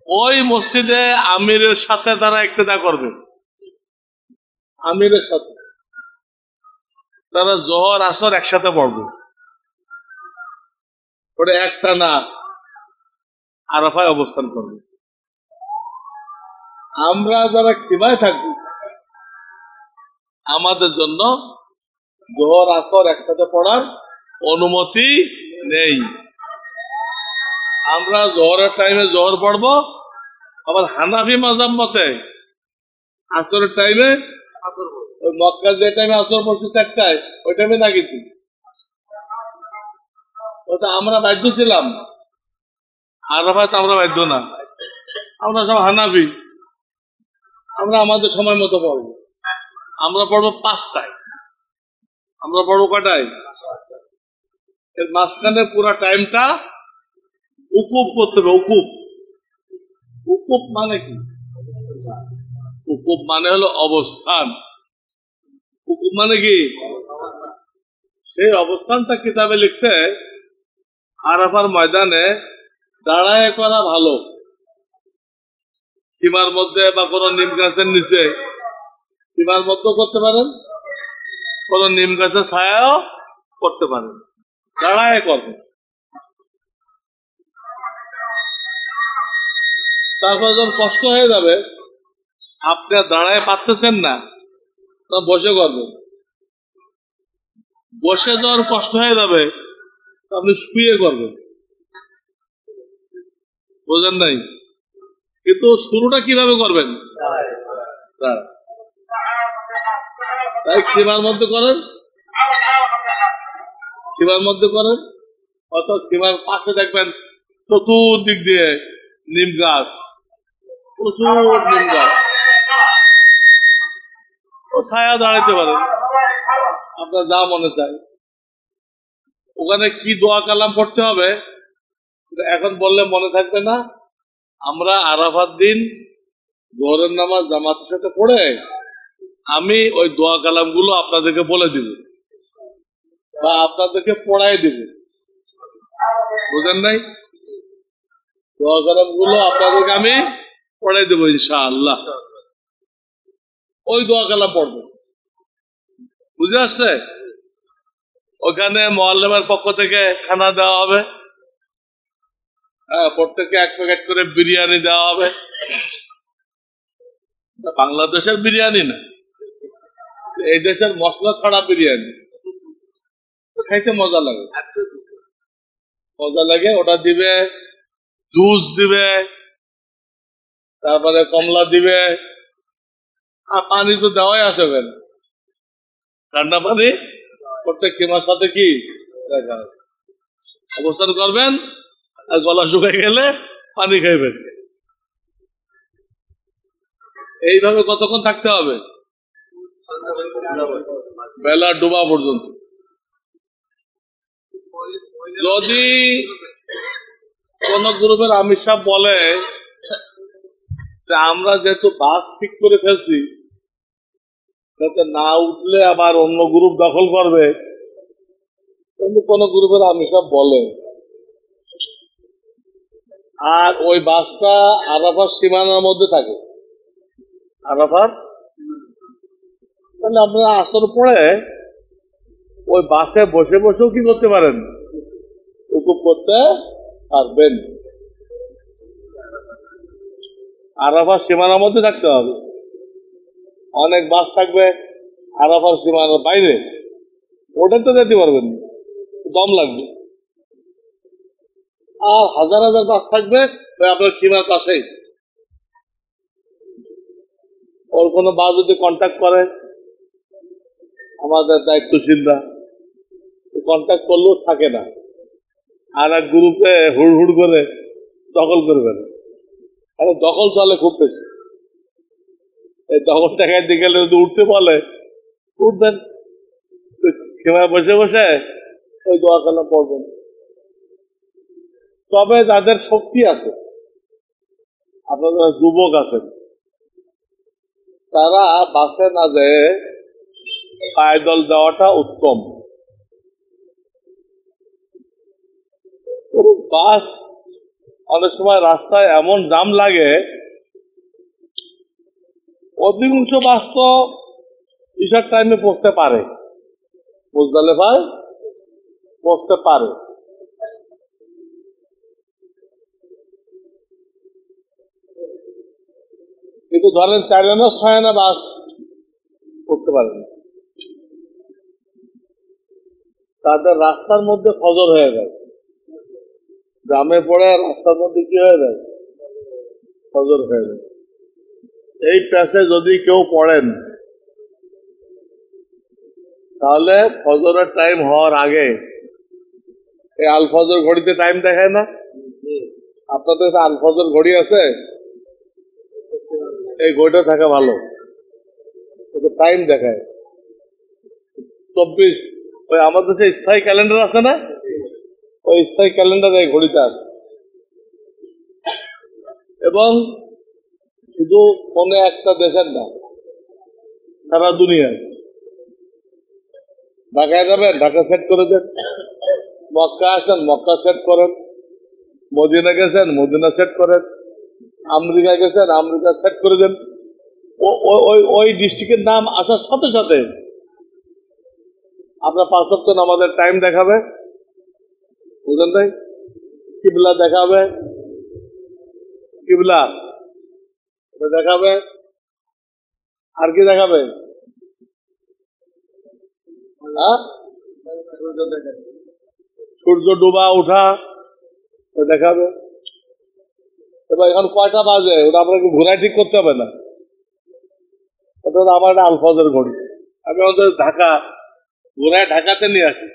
ওই মসজিদে আমিরের সাথে তারা ইক্তেদা করবে, আমিরের সাথে তারা জোহর আসর একসাথে পড়বে। ওটা একটা না আরাফায় অবস্থান করবে। আমরা যারা কিবায় থাকবো আমাদের জন্য জোহর আসর একসাথে পড়ার অনুমতি নেই। আমরা জোহরের টাইমে জোহর পড়বো, আবার হানাফি মাযহাব মতে আসরের টাইমে আসর পড়বো। ওই মক্কা যে টাইমে আসর পড়ছে চারটায়, ওই টাইমে না কিন্তু ওটা আমরা বাধ্য ছিলাম, আরাফাতে আমরা বাধ্য না। আমরা সব হানাফি, আমরা আমাদের সময় মতো পড়বো। আমরা পড়বো 5টায়, আমরা পড়বো কটায়? এর মাঝখানে পুরা টাইমটা উকুফ করতে হবে। উকুফ, উকুফ মানে কি? উকুফ মানে হলো অবস্থান। উকুফ মানে কি? সেই অবস্থানটা কিতাবে লিখছে আরাফার ময়দানে দাঁড়ায় করা ভালো, সীমার মধ্যে বা কোন নিম গাছের নিচে, সীমার মধ্যেও করতে পারেন, কোন নিম গাছের ছায়াও করতে পারেন, দাঁড়ায় করবেন। তারপর যখন কষ্ট হয়ে যাবে, আপনি দাঁড়ায় পারতেছেন না, তখন বসে করবেন। বসে যখন কষ্ট হয়ে যাবে আপনি শুয়ে করবেন। বোঝেন নাই? কিন্তু শুরুটা কিভাবে করবেন? তাই সীমার মধ্যে করেন, সীমার মধ্যে করেন, অর্থাৎ সীমার পাশে দেখবেন চতুর্দিক দিয়ে নিম গাছ, প্রচুর নিম গাছ, ও ছায়া দাঁড়াইতে পারেন আপনার যা মনে চায়। ওখানে কি দোয়া কালাম পড়তে হবে এখন বললে মনে থাকবে না। আমরা আরাফার দিন জোহরের নামাজ জামাতের সাথে পড়ে আমি ওই দোয়া কালাম গুলো আপনাদেরকে বলে দিব বা আপনাদেরকে পড়াই দিব। বুঝেন নাই? দোয়া কালাম গুলো আপনাদেরকে আমি পড়াই দেবো ইনশাআল্লাহ। ওই দোয়া কালাম পড়বো, বুঝে আসছে? ওখানে মুআল্লিমের পক্ষ থেকে খানা দেওয়া হবে, হ্যাঁ, প্রত্যেককে 1 প্যাকেট করে বিরিয়ানি দেওয়া হবে। বাংলাদেশের বিরিয়ানি না, এই দেশের মশলা ছাড়া বিরিয়ানি, খাইতে মজা লাগে, মজা লাগে। ওটা দিবে, জুস দিবে, তারপরে কমলা দিবে, আর পানি তো দেওয়াই আছে ওখানে, ঠান্ডা পানি। প্রত্যেক কিমার সাথে কি অবস্থান করবেন, আর গলা শুকাই গেলে পানি খাইবেন। এইভাবে কতক্ষণ থাকতে হবে? বেলা ডোবা পর্যন্ত। যদি কোন গ্রুপের আমির সাহেব বলে যে আমরা যেহেতু বাস ঠিক করে ফেলছি, যাতে না উঠলে আবার অন্য গ্রুপ দখল করবে, কিন্তু কোন গ্রুপের আমির সাহেব বলে, আর ওই বাসটা আরাফার সীমানার মধ্যে থাকে, আরাফার, তাহলে আপনারা আসর পড়ে ওই বাসে বসে বসেও কি করতে পারেন? উকুফ করতে পারবেন। আরাফার সীমানার মধ্যে থাকতে হবে। অনেক বাস থাকবে আরাফার সীমানার বাইরে, ওটাতে যেতে পারবেন, দম লাগবে। আর হাজার হাজার বাস থাকবে আপনার সীমার পাশেই। ওর কোনো বাস যদি কন্ট্যাক্ট করে আমাদের দায়িত্বশীলরা, কন্ট্যাক্ট করলেও থাকে না, আর এক গ্রুপে হুড় হুড় করে দখল করবেন। আরে দখল চলে খুব বেশি, এই দখল টাকায় গেলে যদি উঠতে বলে উঠবেন, খেমায় বসে বসে ওই দোয়া কালাম পড়বেন। তবে যাদের শক্তি আছে, আপনারা যুবক আছেন, তারা বাসে না যেয়ে পায়দল যাওয়াটা উত্তম। বাস অনেক সময় রাস্তায় এমন জাম লাগে, অধিকাংশ বাস তো ইশার টাইমে পৌঁছতে পারে, মুজদালিফায় পৌঁছতে পারে। কিন্তু ধরেন 4 আনা 6 আনা বাস করতে পারে না, তাদের রাস্তার মধ্যে ফজর হয়ে যায়, জামে পড়ে রাস্তার মধ্যে কি হয়ে যায়, ফজর হয়ে যায়। এই প্যাসে যদি কেউ পড়েন তাহলে ফজরের টাইম হওয়ার আগে, এই আল ফজর ঘড়িতে টাইম দেখায় না, আপনাদের আল ফজর ঘড়ি আছে, এই ঘড়িটা থাকা ভালো, টাইম দেখায় 24। ওই আমাদের যে স্থায়ী ক্যালেন্ডার আছে না, ওই স্থায়ী ক্যালেন্ডার এই ঘড়িতে আছে। এবং শুধু কোনো একটা দেশের না, সারা দুনিয়ায়। ঢাকায় যাবেন, ঢাকা সেট করে দেন, মক্কা আসেন, মক্কা সেট করেন, মদিনা গেছেন, মদিনা সেট করেন, আমেরিকা গেছেন, আমেরিকা সেট করে দেন। ওই ডিস্ট্রিক্টের নাম আসার সাথে সাথে আপনার 5 ওয়াক্ত নামাজের টাইম দেখাবে, বুঝলেন তাই? কিবলা দেখাবে, কিবলা দেখাবে, আর কি দেখাবে? সূর্য ডুবা উঠা দেখাবে। এবার এখন কয়টা বাজে ওটা আপনাকে ঘোরায় ঠিক করতে হবে না, ওটা আমার একটা আলফাজের ঘড়ি। আমি আমাদের ঢাকা ঘোরায় ঢাকাতে নিয়ে আসি,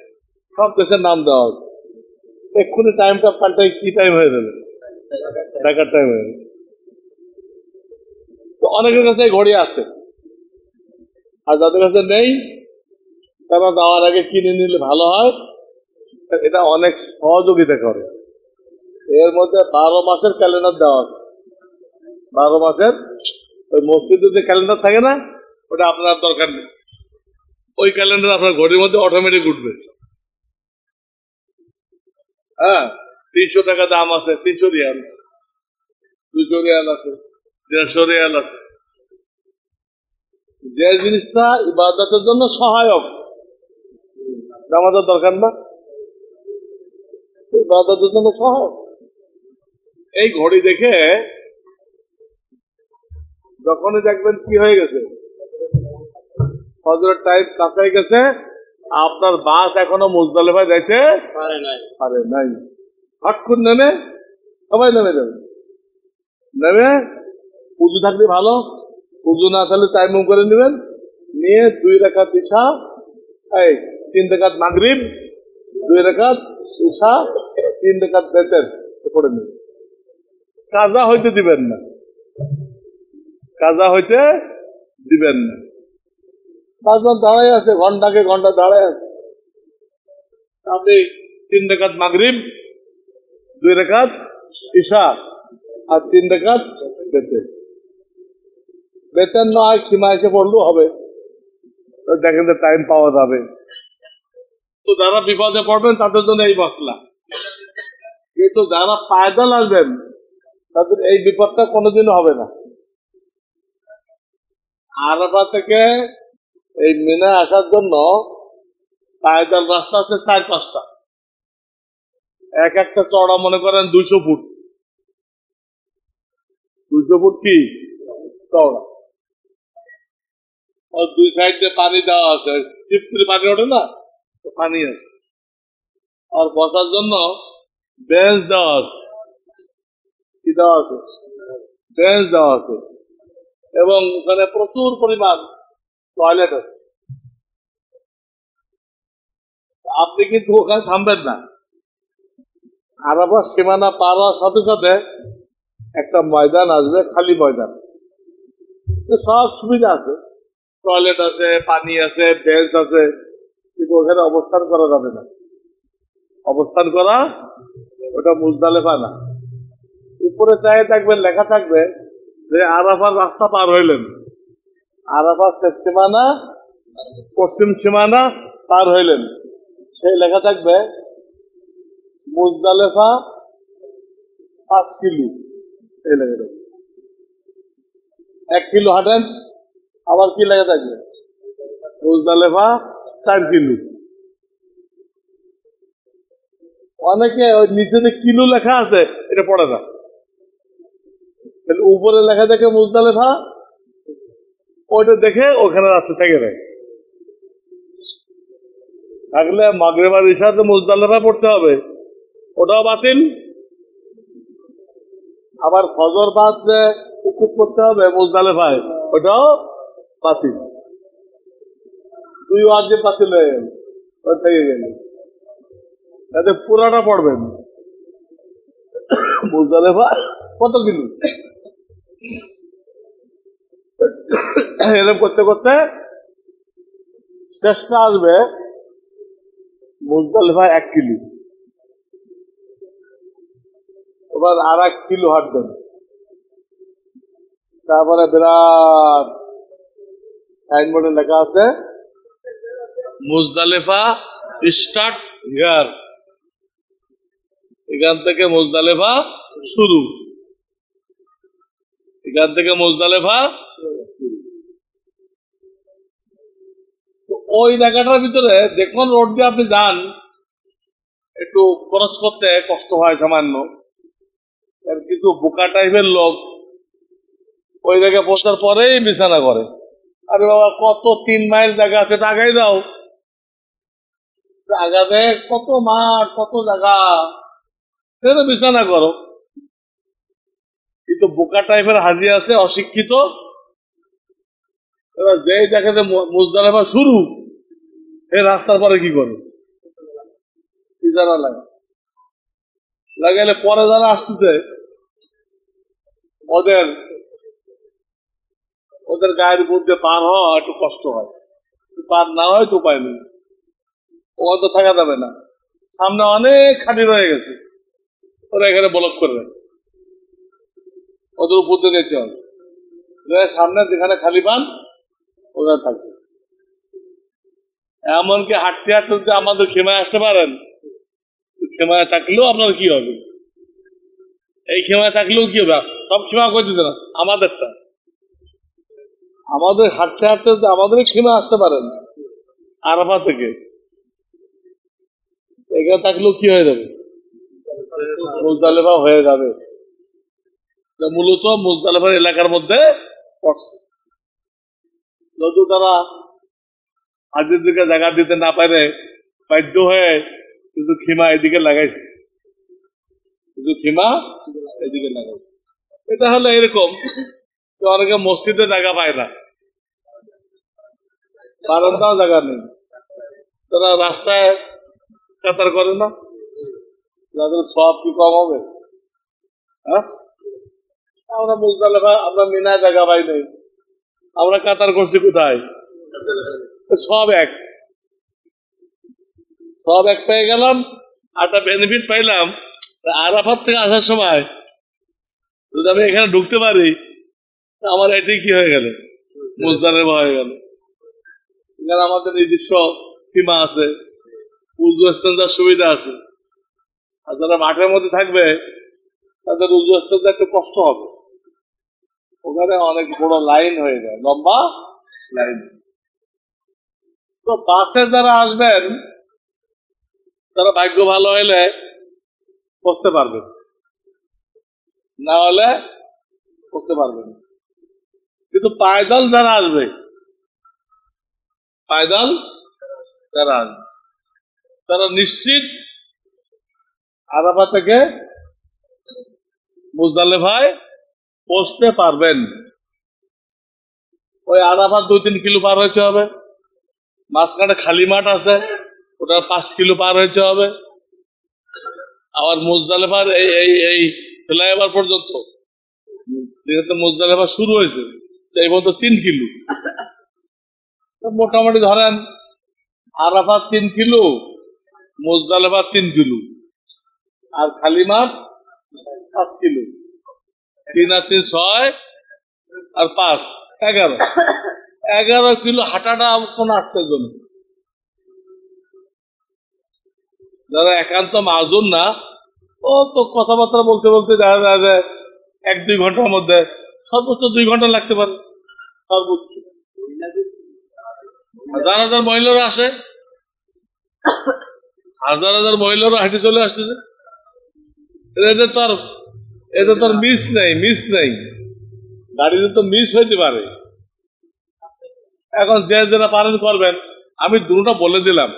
সব দেশের নাম দেওয়া হবে, এক্ষুনি টাইমটা পাল্টাই কি টাইম হয়ে যাবে, ঢাকার টাইম হয়ে যাবে। তো অনেকের কাছে এই ঘড়ি আছে, আর যাদের কাছে নেই তারা দেওয়ার আগে কিনে নিলে ভালো হয়। এটা অনেক সহযোগিতা করে। এর মধ্যে 12 মাসের ক্যালেন্ডার দেওয়া আছে, 12 মাসের। ওই মসজিদের যে ক্যালেন্ডার থাকে না, ওটা আপনার দরকার নেই, ওই ক্যালেন্ডার আপনার ঘড়ির মধ্যে অটোমেটিক উঠবে। হ্যাঁ, 300 টাকা দাম আছে, 300 রিয়াল, 200 রিয়াল আছে, 150 রিয়াল আছে। যে জিনিসটা ইবাদতের জন্য সহায়ক, আমাদের দরকার না, ইবাদতের জন্য সহায়ক। এই ঘড়ি দেখে যখনই দেখবেন কি হয়ে গেছে, ফজরের টাইম কাছাই গেছে, আপনার বাস এখনো মুজদালিফায় যাইতে পারে নাই, হট করে নেমে সবাই নেমে যাবে। নেমে উজু থাকলে ভালো, উজু না থাকলে টাইম করে নেবেন, নিয়ে 2 রাকাত ইশা, 3 রাকাত মাগরিব, 2 রাকাত ইশা, 3 রাকাত বেতের পড়ে নেবেন। কাজা হইতে দিবেন না, কাজা হইতে দিবেন না। 5 জন দাঁড়াই আছে, ঘন্টাকে ঘন্টা দাঁড়ায় আছে, আপনি 3 রাকাত মাগরিব, 2 রাকাত ইশা আর 3 রাকাত বেতের। বেতন নয় সীমা এসে পড়লেও হবে, দেখেন যে টাইম পাওয়া যাবে। তো যারা বিপদে পড়বেন তাদের জন্য এই মশলা, কিন্তু যারা পায়দল আসবেন তাদের এই বিপদটা কোনোদিনও হবে না। আরাফা থেকে এই মিনা আসার জন্য পায়দল রাস্তা আছে 4-5টা, এক একটা চড়া মনে করেন 200 ফুট, 200 ফুট কি চড়া। और 2 সাইডে পানি দেওয়া আছে, টিপটির পানি ওঠে না, পানি আছে। আর বসার জন্য বেঞ্চ দেওয়া আছে, কি দেওয়া আছে, বেঞ্চ দেওয়া আছে, এবং ওখানে প্রচুর পরিমাণ টয়লেট আছে। আপনি কিন্তু ওখানে থামবেন না। আরাফার সীমানা পার হওয়ার সাথে সাথে একটা ময়দান আসবে, খালি ময়দান। সব সুবিধা আছে, টয়লেট আছে, পানি আছে, বেঞ্চ আছে, কিন্তু ওখানে অবস্থান করা যাবে না। অবস্থান করা ওটা মুজদালেফা না। উপরে চাই থাকবেন, লেখা থাকবে যে আরাফার রাস্তা পার হইলেন, আরাফার শেষ সীমানা পশ্চিম সীমানা পার হইলেন, সেই লেখা থাকবে মুজদালেফা 5 কিলো। এই লেখা থাকবে 1 কিলো হাঁটেন, আবার কি লেখা থাকবে মুজদালেফা 4 কিলো। অনেকে ওই নিচে যে কিলো লেখা আছে এটা পড়ে না, উপরে লেখা দেখে মুজদালেফা, ওইটা দেখে ওখানে রাস্তা থেকে নেয়। থাকলে মাগরিব আর ইশাতে মুজদালেফা পড়তে হবে, ওটাও বাতিল। আবার ফজর বাদ যে উকুত করতে হবে মুজদালেফায়, ওটাও বাতিল। 2 ওয়াজিব বাতিল হয়ে গেল, ওই থেকে গেল। তাতে পুরাটা পড়বেন। মুজদালেফা কত কিলো, এরকম করতে করতে শেষটা আসবে মুজদালেফা 1 কিলো। এবার আর 1 কিলো হাঁটবেন, তারপরে বিরাট সাইনবোর্ডে লেখা আছে মুজদালেফা স্টার্ট হিয়ার। এখান থেকে মুজদালেফা শুরু, এখান থেকে মুজদালেফা। ওই জায়গাটার ভিতরে দেখুন, রোড দিয়ে আপনি যান, একটু খরচ করতে কষ্ট হয় সামান্য, কিন্তু বোকা টাইপের লোক ওই জায়গায় পৌঁছার পরেই বিছানা করে। আরে বাবা, কত 3 মাইল জায়গা আছে, আগাই দাও, আগাতে কত মাঠ, কত জায়গা, সেটা বিছানা করো। কিন্তু বোকা টাইপের হাজি আছে, অশিক্ষিত। এবার যে জায়গাতে মুজদালেফা শুরু, এই রাস্তার পরে কি করে, কি জানা লাগাইলে পরে যারা আসতেছে ওদের ওদের গায়ের মধ্যে পার হওয়া একটু কষ্ট হয়। পার না হয় তো উপায় নেই, ওখানে তো থাকা যাবে না। সামনে অনেক খালি রয়ে গেছে, ওরা এখানে ব্লক করে রাখছে, ওদের উপর দিয়ে যেতে হবে। সামনে যেখানে খালি পান ওখানে থাকবে। এমনকি হাঁটতে হাঁটতে যদি আমাদের খেমায় আসতে পারেন, খেমায় থাকলেও আপনার কি হবে, এই খেমায় থাকলেও কি হবে, সব খেমা করে দিতে না, আমাদেরটা। আমাদের হাঁটতে হাঁটতে যদি আমাদের খেমা আসতে পারেন আরাফা থেকে, এখানে থাকলেও কি হয়ে যাবে, মুজদালেফা হয়ে যাবে। মূলত মুজদালেফার এলাকার মধ্যে পড়ছে। যদি তারা হাজির দিকে জায়গা দিতে না পারে, বাধ্য হয়ে কিছু খিমা এদিকে লাগাইছে, কিছু খিমা এদিকে লাগাইছে। এটা হলো এরকম, অনেকে মসজিদে জায়গা পায় না, বারান্দাও জায়গা নেই, তারা রাস্তায় কাতার করে না, যাদের সব কি কম হবে। হ্যাঁ, আমরা মুজদালেফা, আমরা মিনায় জায়গা পাই নাই, আমরা কাতার করছি কোথায়, সব এক, সব এক পেয়ে গেলাম। একটা বেনিফিট পাইলাম, আরাফাত থেকে আসার সময় যদি আমি এখানে ঢুকতে পারি, আমার এটি কি হয়ে গেল, মুজদালেফা হয়ে গেল। এখানে আমাদের নিজস্ব সীমা আছে, উজু এক্সচেঞ্জার সুবিধা আছে। আর যারা মাঠের মধ্যে থাকবে তাদের উজু এক্সচেঞ্জার একটু কষ্ট হবে, ওখানে অনেক বড় লাইন হয়ে যায়, লম্বা লাইন। তো বাসে যারা আসবেন তারা ভাগ্য ভালো হলে বসতে পারবেন, না হলে বসতে পারবেন। কিন্তু পায়দল যারা আসবে, পায়দল যারা আসবে তারা নিশ্চিত আরাফা থেকে মুজদালেফায় পৌঁছতে পারবেন। ওই আরাফা 2-3 কিলো পার হইতে হবে, মাঝখানে খালি মাঠ আছে, ওটা 5 কিলো পার হইতে হবে। আবার মুজদালিফার এই এই এই ফ্লাইওভার পর্যন্ত, যেহেতু মুজদালিফা শুরু হয়েছে এই পর্যন্ত 3 কিলো। মোটামুটি ধরেন আরাফাত 3 কিলো, মুজদালিফা 3 কিলো, আর খালি মাঠ 5 কিলো। 3 আর 3 6, আর 5 11। 11 কিলো হাঁটাটা কোন আশ্চর্য না। যারা একান্ত মাজুর না, ও তো কথাবার্তা বলতে বলতে দেখা যায় যে 1-2 ঘন্টার মধ্যে, সর্বোচ্চ 2 ঘন্টা লাগতে পারে সর্বোচ্চ। হাজার হাজার মহিলারা আসে, হাজার হাজার মহিলারা হাঁটে চলে আসতেছে। এদের তো আর মিস নেই। গাড়িতে তো মিস হইতে পারে। এখন যে যারা পারেন করবেন, আমি দুটা বলে দিলাম।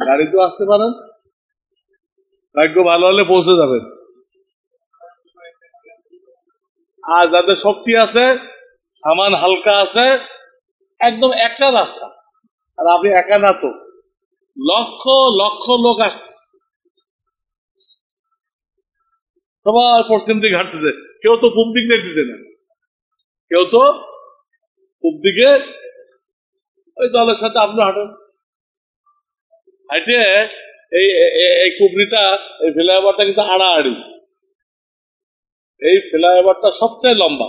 গাড়িতেও আসতে পারেন, ভাগ্য ভালো হলে পৌঁছে যাবেন। আর যাদের শক্তি আছে, সামান হালকা আছে, একদম একটা রাস্তা। আর আপনি একা না তো, লক্ষ লক্ষ লোক আসছে, সবার পশ্চিম দিকে হাঁটতেছে। কেউ তো পূব দিক দেখতেছে না, কেউ তো পূব দিকে। ওই দলের সাথে আপনি হাঁটেন, হাইটে এই এই কুবরিটা, এই ফ্লাইওভারটা কিন্তু আড়াআড়ি। এই ফ্লাইওভারটা সবচেয়ে লম্বা,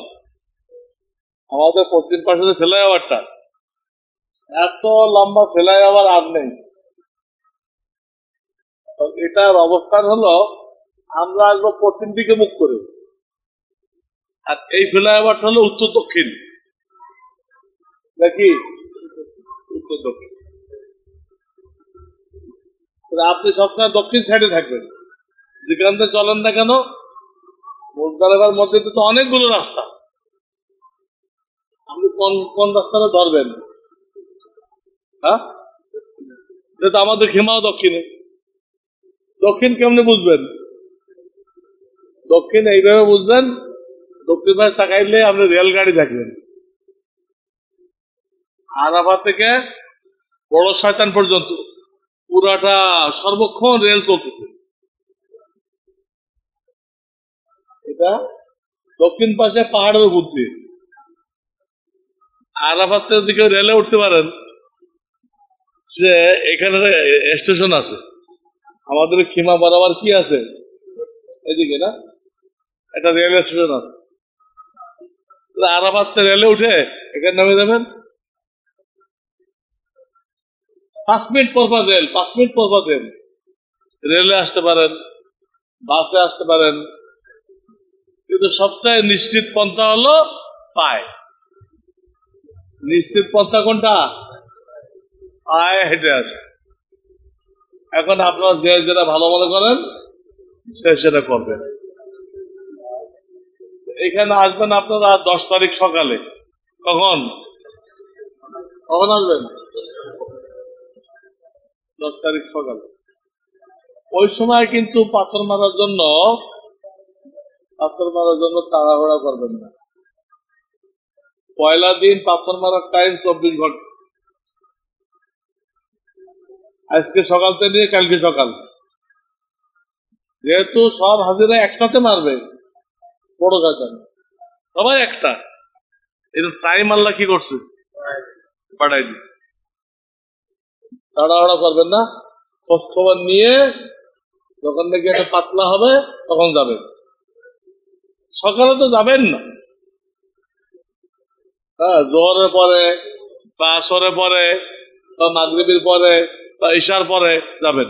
আমাদের পশ্চিম পাশে যে ফ্লাইওভারটা, এত লম্বা ফ্লাইওভার আর নেই। এটার অবস্থান হলো, আমরা আসবো পশ্চিম দিকে মুখ করে, আর এই ফ্লাইওভারটা হলো উত্তর দক্ষিণ, নাকি উত্তর দক্ষিণ। আপনি সবসময় দক্ষিণ সাইডে থাকবেন, যেখান থেকে চলেন না কেন। মুজদালিফার মধ্যে তো অনেকগুলো রাস্তা, আপনি কোন কোন রাস্তাটা ধরবেন? হ্যাঁ, যেহেতু আমাদের খেমাও দক্ষিণে, দক্ষিণ কেমনে বুঝবেন? দক্ষিণ এইভাবে বুঝবেন, দক্ষিণ পাশে তাকাইলে আপনি রেলগাড়ি দেখবেন। আরাফাত থেকে বড় শয়তান পর্যন্ত পুরাটা সর্বক্ষণ রেল চলতেছে। এটা দক্ষিণ পাশে পাহাড়ের উপর দিয়ে। আরাফাতের দিকে রেলে উঠতে পারেন, যে এখানে স্টেশন আছে। আমাদের খিমা বরাবর কি আছে এদিকে না, একটা রেল স্টেশন আছে। আরাফাত রেলে উঠে এখানে নামে যাবেন, 5 মিনিট পর পর রেল, 5 মিনিট পর পর রেল। রেলে আসতে পারেন, বাসে আসতে পারেন, কিন্তু সবচেয়ে নিশ্চিত পন্থা হলো পায়ে। নিশ্চিত পন্থা কোনটা? পায়ে হেঁটে আসে। এখন আপনার যে যেটা ভালো মনে করেন সে সেটা করবেন। এখানে আসবেন আপনারা 10 তারিখ সকালে। কখন কখন আসবেন? 10 তারিখ সকালে। ওই সময় কিন্তু পাথর মারার জন্য তাড়াহুড়া করবেন না। পয়লা দিন পাথর মারার টাইম 24 ঘন্টা। আজকে সকাল থেকে নিয়ে কালকে সকাল, যেহেতু সব হাজিরা একটাতে মারবে, বড় কাজ সবাই একটা। এটা টাইম আল্লাহ কি করছে, বাড়াই দিচ্ছে। তাড়াহুড়া করবেন না, খোঁজ খবর নিয়ে যখন নাকি একটা পাতলা হবে তখন যাবেন। সকালে তো যাবেন না, হ্যাঁ, জোহরের পরে বা আসরের পরে বা মাগরিবের পরে বা ইশার পরে যাবেন।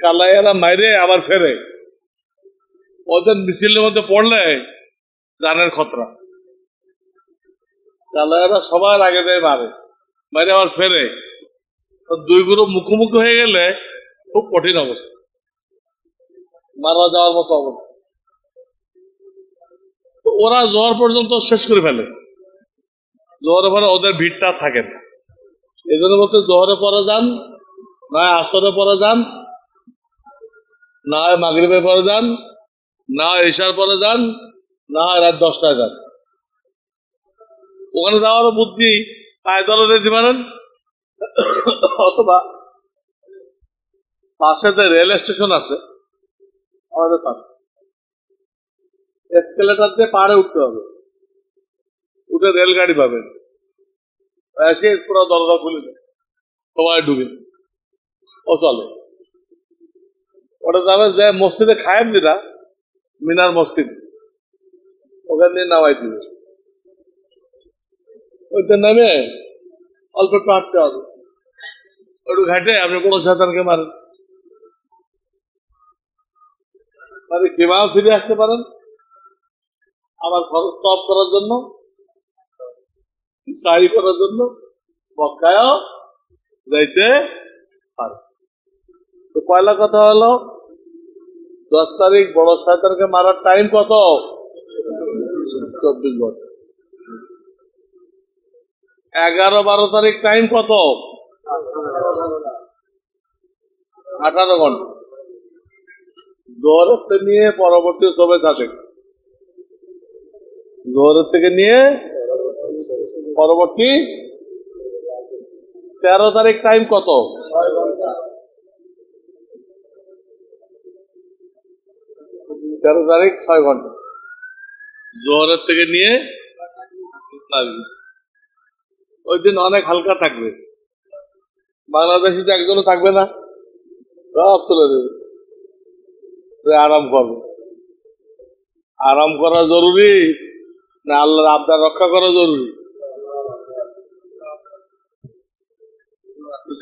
কালাইয়ারা মাইরে আবার ফেরে, ওদের মিছিলের মধ্যে পড়লে জানের খতরা। কালাইয়ারা সবার আগে দেয় মারে, মাইরে আবার ফেরে। দুই গ্রুপ মুখোমুখি হয়ে গেলে খুব কঠিন অবস্থা, মারা যাওয়ার মতো অবস্থা। ওরা জোয়ার পর্যন্ত শেষ করে ফেলে, জোয়ারের পরে ওদের ভিড়টা থাকে না। এই জন্য বলতে জোহরে পরে যান, না আসরে পরে যান, না মাগরিবে পরে যান, না ইশার পরে যান, না রাত 10টায় যান। ওখানে যাওয়ারও বুদ্ধি, পায়ে দলে দিতে পারেন, অথবা পাশে যে রেল স্টেশন আছে আমাদের পাশে, এসকেলেটার দিয়ে পাহাড়ে উঠতে হবে, উঠে রেলগাড়ি পাবেন, এসে পুরো দরজা খুলে দেয়, সবাই ঢুকে, ও চলে। ওটা যাবে যে মসজিদে খায়ের দিনা, মিনার মসজিদ, ওখান দিয়ে নামাই দিবে, ওইটা নেমে অল্প একটু হাঁটতে হবে, একটু ঘাটে আপনি কোনো শয়তানকে মারেন, মানে কিভাবে ফিরে আসতে পারেন আমার খরচ স্টপ করার জন্য, সাই করার জন্য মক্কায়ও যাইতে পারে। তো পয়লা কথা হলো 10 তারিখ বড় শয়তানকে মারার টাইম কত? 24 ঘন্টা। 11-12 তারিখ টাইম কত? 18 ঘন্টা। জোহরের থেকে নিয়ে পরবর্তী সবে থাকে, জোহরের থেকে নিয়ে পরবর্তী 13 তারিখ টাইম কত? 13 তারিখ 6 ঘন্টা, জোহরের থেকে নিয়ে ওই দিন অনেক হালকা থাকবে, বাংলাদেশি তো একজনও থাকবে না, সব তুলে দেবে, আরাম করবে। আরাম করা জরুরি না আল্লাহর আবদার রক্ষা করা জরুরি?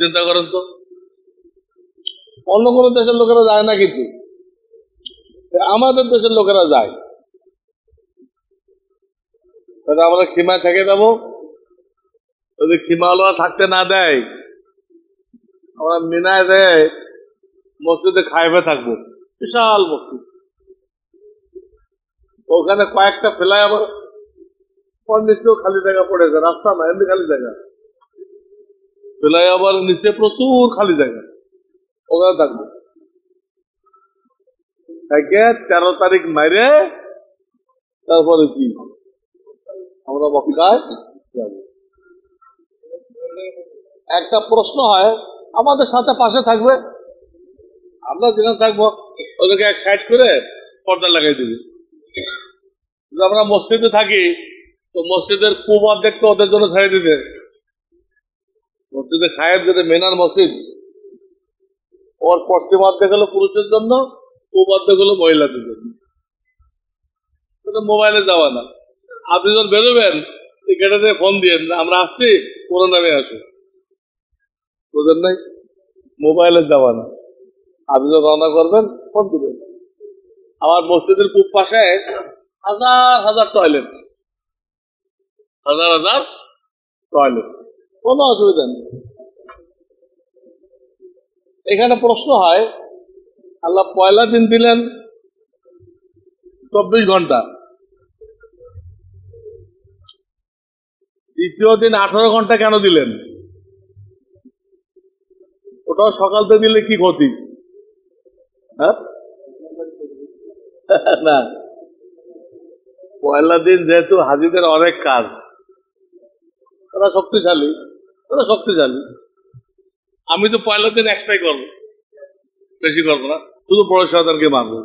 চিন্তা করেন তো, অন্য কোনো দেশের লোকেরা যায় না, কিন্তু আমাদের দেশের লোকেরা যায়। আমরা খিমায় থেকে যাবো, যদি খিমাওয়ালা থাকতে না দেয় আমরা মিনায় দেয় মসজিদে খাইবে থাকবো, বিশাল মসজিদ, ওখানে কয়েকটা ফেলাই আবার নিচেও খালি জায়গা পড়েছে, রাস্তা না এমনি খালি জায়গা, ফেলাই আবার নিচে প্রচুর খালি জায়গা, ওখানে থাকবো। 13 তারিখ মাইরে তারপরে কি আমরা মক্কায় যাব। একটা প্রশ্ন হয়, আমাদের সাথে পাশে থাকবে, আমরা যেখানে থাকবো ওদেরকে এক সাইড করে পর্দা লাগাই দিবি। আমরা মসজিদে থাকি তো মসজিদের পূব অর্ধেক তো ওদের জন্য ছেড়ে দিতে, মসজিদে খায়ের যেটা মেনার মসজিদ, ওর পশ্চিম অর্ধেক হলো পুরুষের জন্য, পূব অর্ধেক হলো মহিলাদের জন্য। মোবাইলে যাওয়া না, আপনি যখন বেরোবেন গেটে ফোন দিয়ে আমরা আসছি, কোনো নামে আছে, বুঝলেন নাই? মোবাইলে যাওয়া না, আপনি যখন রওনা করবেন ফোন দিবেন। আমার মসজিদের পূব পাশে হাজার হাজার টয়লেট, হাজার হাজার টয়লেট, কোনো অসুবিধা নেই। এখানে প্রশ্ন হয়, আল্লাহ পয়লা দিন দিলেন 24 ঘন্টা, দ্বিতীয় দিন 18 ঘন্টা কেন দিলেন? ওটাও সকাল থেকে দিলে কি ক্ষতি? হ্যাঁ না, পয়লা দিন যেহেতু হাজিদের অনেক কাজ, ওরা শক্তিশালী, ওরা শক্তিশালী। আমি তো পয়লা দিন একটাই করবো, বেশি করবো না, শুধু বড় শয়তানকে মারবো।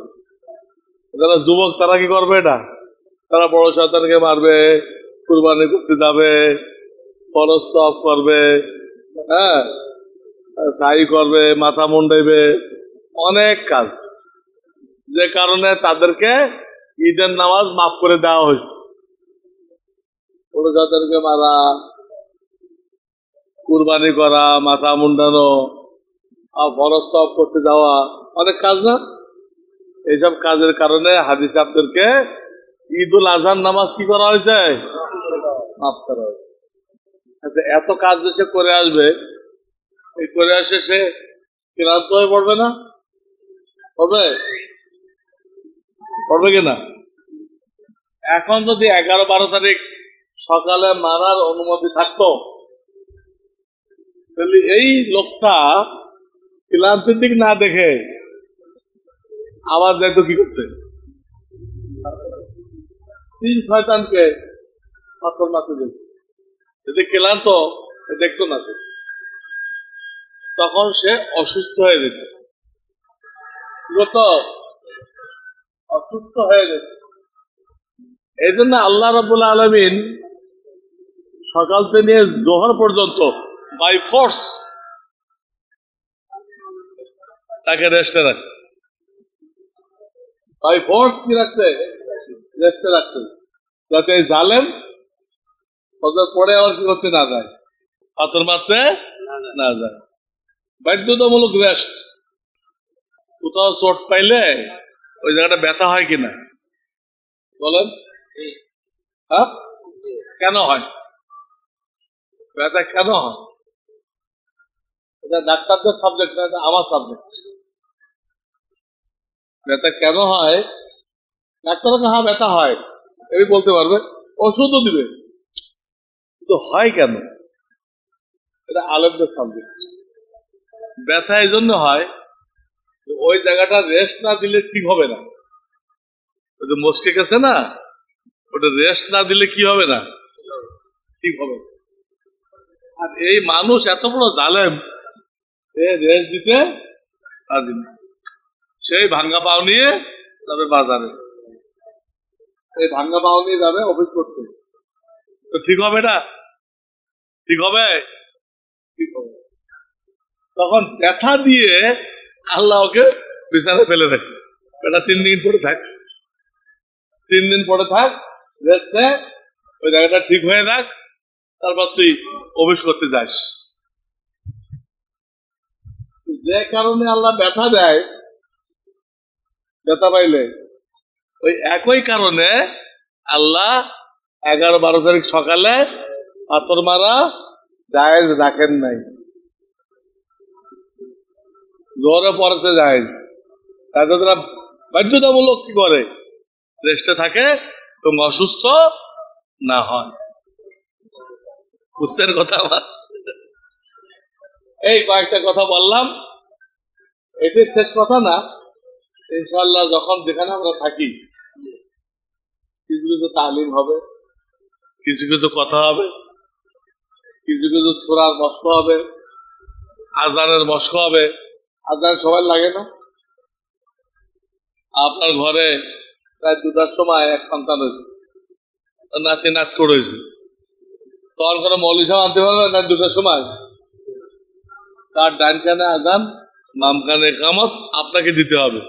যারা যুবক তারা কি করবে? এটা তারা বড় শয়তানকে মারবে, কুরবানি করতে যাবে, ফরজ তওয়াফ করবে, হ্যাঁ, সাই করবে, মাথা মুন্ডাইবে, অনেক কাজ, যে কারণে তাদেরকে ঈদের নামাজ মাফ করে দেওয়া হয়েছে। বড় শয়তানকে মারা, কুরবানি করা, মাথা মুন্ডানো, ফরজ তওয়াফ করতে যাওয়া, অনেক কাজ না? এইসব কাজের কারণে হাদিস আপনাদেরকে ঈদুল আজহার নামাজ কি করা হয়েছে? মাফ করা হয়েছে। আচ্ছা, এত কাজ যে সে করে আসবে, এই করে আসে সে ক্লান্ত হয়ে পড়বে না? পড়বে? পড়বে কিনা? এখন যদি 11-12 তারিখ সকালে মারার অনুমতি থাকতো, তাহলে এই লোকটা ক্লান্তির দিক না দেখে আবার দেখতো কি করছে, 3 শয়তানকে পাথর মারতে দিয়েছে। যদি ক্লান্ত দেখতো না তো, তখন সে অসুস্থ হয়ে যেত। অসুস্থ হয়ে যেত। এই জন্য আল্লাহ রাব্বুল আলামিন সকাল থেকে নিয়ে জোহর পর্যন্ত বাই ফোর্স তাকে রেস্টে রাখছে। বাই ফোর্স কি রাখছে? রেস্টে রাখছে, যাতে জালেম ওদের পরে আবার কি করতে না যায়, পাথর মারতে না যায়। বাধ্যতামূলক রেস্ট। কোথাও চোট পাইলে ওই জায়গাটা ব্যথা হয় কিনা বলেন? হ্যাঁ, কেন হয়? ব্যথা কেন হয়? এটা ডাক্তারদের সাবজেক্ট না, এটা আমার সাবজেক্ট। ব্যথা কেন হয়? ডাক্তাররা হ্যাঁ ব্যথা হয় এই বলতে পারবে, ওষুধও দিবে, কিন্তু হয় কেন? এটা আলেমদের সাবজেক্ট। ব্যথা এই জন্য হয়, ওই জায়গাটা রেস্ট না দিলে ঠিক হবে না। ওই যে মস্কে গেছে না, ওটা রেস্ট না দিলে কি হবে না, ঠিক হবে। আর এই মানুষ এত বড় জালেম, রেস্ট দিতে রাজি না। সেই ভাঙ্গা পাও নিয়ে যাবে বাজারে, এই ভাঙ্গা পাও নিয়ে যাবে অফিস করতে, তো ঠিক হবে না? ঠিক হবে? ঠিক হবে। তখন ব্যথা দিয়ে আল্লাহ ওকে বিছানা ফেলে রাখছে, এটা 3 দিন পরে থাক, 3 দিন পরে থাক, রেস্টে ওই জায়গাটা ঠিক হয়ে থাক, তারপর তুই অফিস করতে যাস। যে কারণে আল্লাহ ব্যথা দেয়, ব্যথা পাইলে ওই একই কারণে আল্লাহ 11-12 তারিখ সকালে পাথর মারা জায়েজ রাখেন নাই, জোরে পড়াতে যায়। তাদের তারা বাধ্যতামূলক কি করে? রেস্টে থাকে এবং অসুস্থ না হয়। বুঝছেন কথা আমার? এই কয়েকটা কথা বললাম, এটি শেষ কথা না। ইনশাআল্লাহ যখন যেখানে আমরা থাকি কিছু কিছু তালিম হবে, কিছু কিছু কথা হবে, কিছু কিছু সূরার মস্ক হবে, আজানের মস্ক হবে। আজান সবাই লাগে না? আপনার ঘরে প্রায় 2টার সময় এক সন্তান হয়েছে, নাতি নাচ করেছে, তখন কোনো মৌলী সাহেব আনতে পারবে না? 2টার সময় তার ডান কানে আজান, বাম কানে ইকামত আপনাকে দিতে হবে,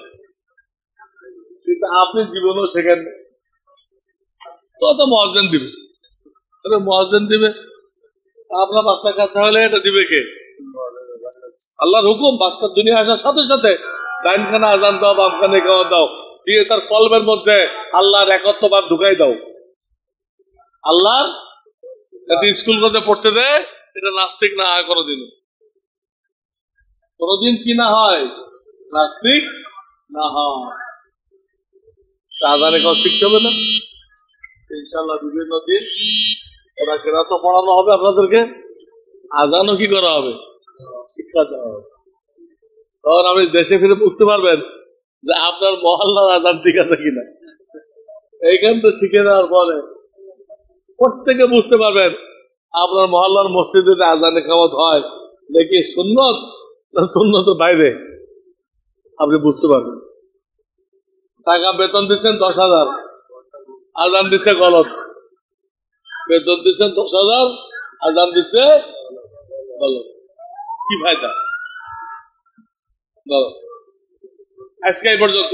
কিন্তু আপনি জীবনেও শেখেন না। তো মুয়াজ্জিন দিবে, মুয়াজ্জিন দিবে, আপনার বাচ্চা কাছে হলে এটা দিবে কে? আল্লাহর হুকুম। বাচ্চা দুনিয়া আসার সাথে সাথে ডাইন খানে আজান দাও, বাম খানে ইকামত দাও, দিয়ে তার কলবের মধ্যে আল্লাহর একত্ববাদ ঢুকাই দাও। আল্লাহর যদি স্কুল করতে পড়তে দেয়, এটা নাস্তিক না হয় কোনোদিন, কোনোদিন কি না হয়, নাস্তিক না হয়। আজানে কাজ শিখতে হবে না? ইনশাআল্লাহ বিভিন্ন দিন ওরা কেরাত পড়ানো হবে আপনাদেরকে, আজানও কি করা হবে, শিক্ষা দেওয়া হবে। তখন আপনি দেশে ফিরে বুঝতে পারবেন যে আপনার মহল্লার আজান ঠিক আছে কিনা। এইখান তো শিখে নেওয়ার পরে প্রত্যেকে বুঝতে পারবেন আপনার মহল্লার মসজিদে আজান ইকামত হয় নাকি সুন্নত না সুন্নতের বাইরে, আপনি বুঝতে পারবেন। টাকা বেতন দিচ্ছেন 10,000, আজান দিচ্ছে গলত। বেতন দিচ্ছেন 10,000, আজান দিচ্ছে গলত, কি ফায়দা? আজকে এই পর্যন্ত।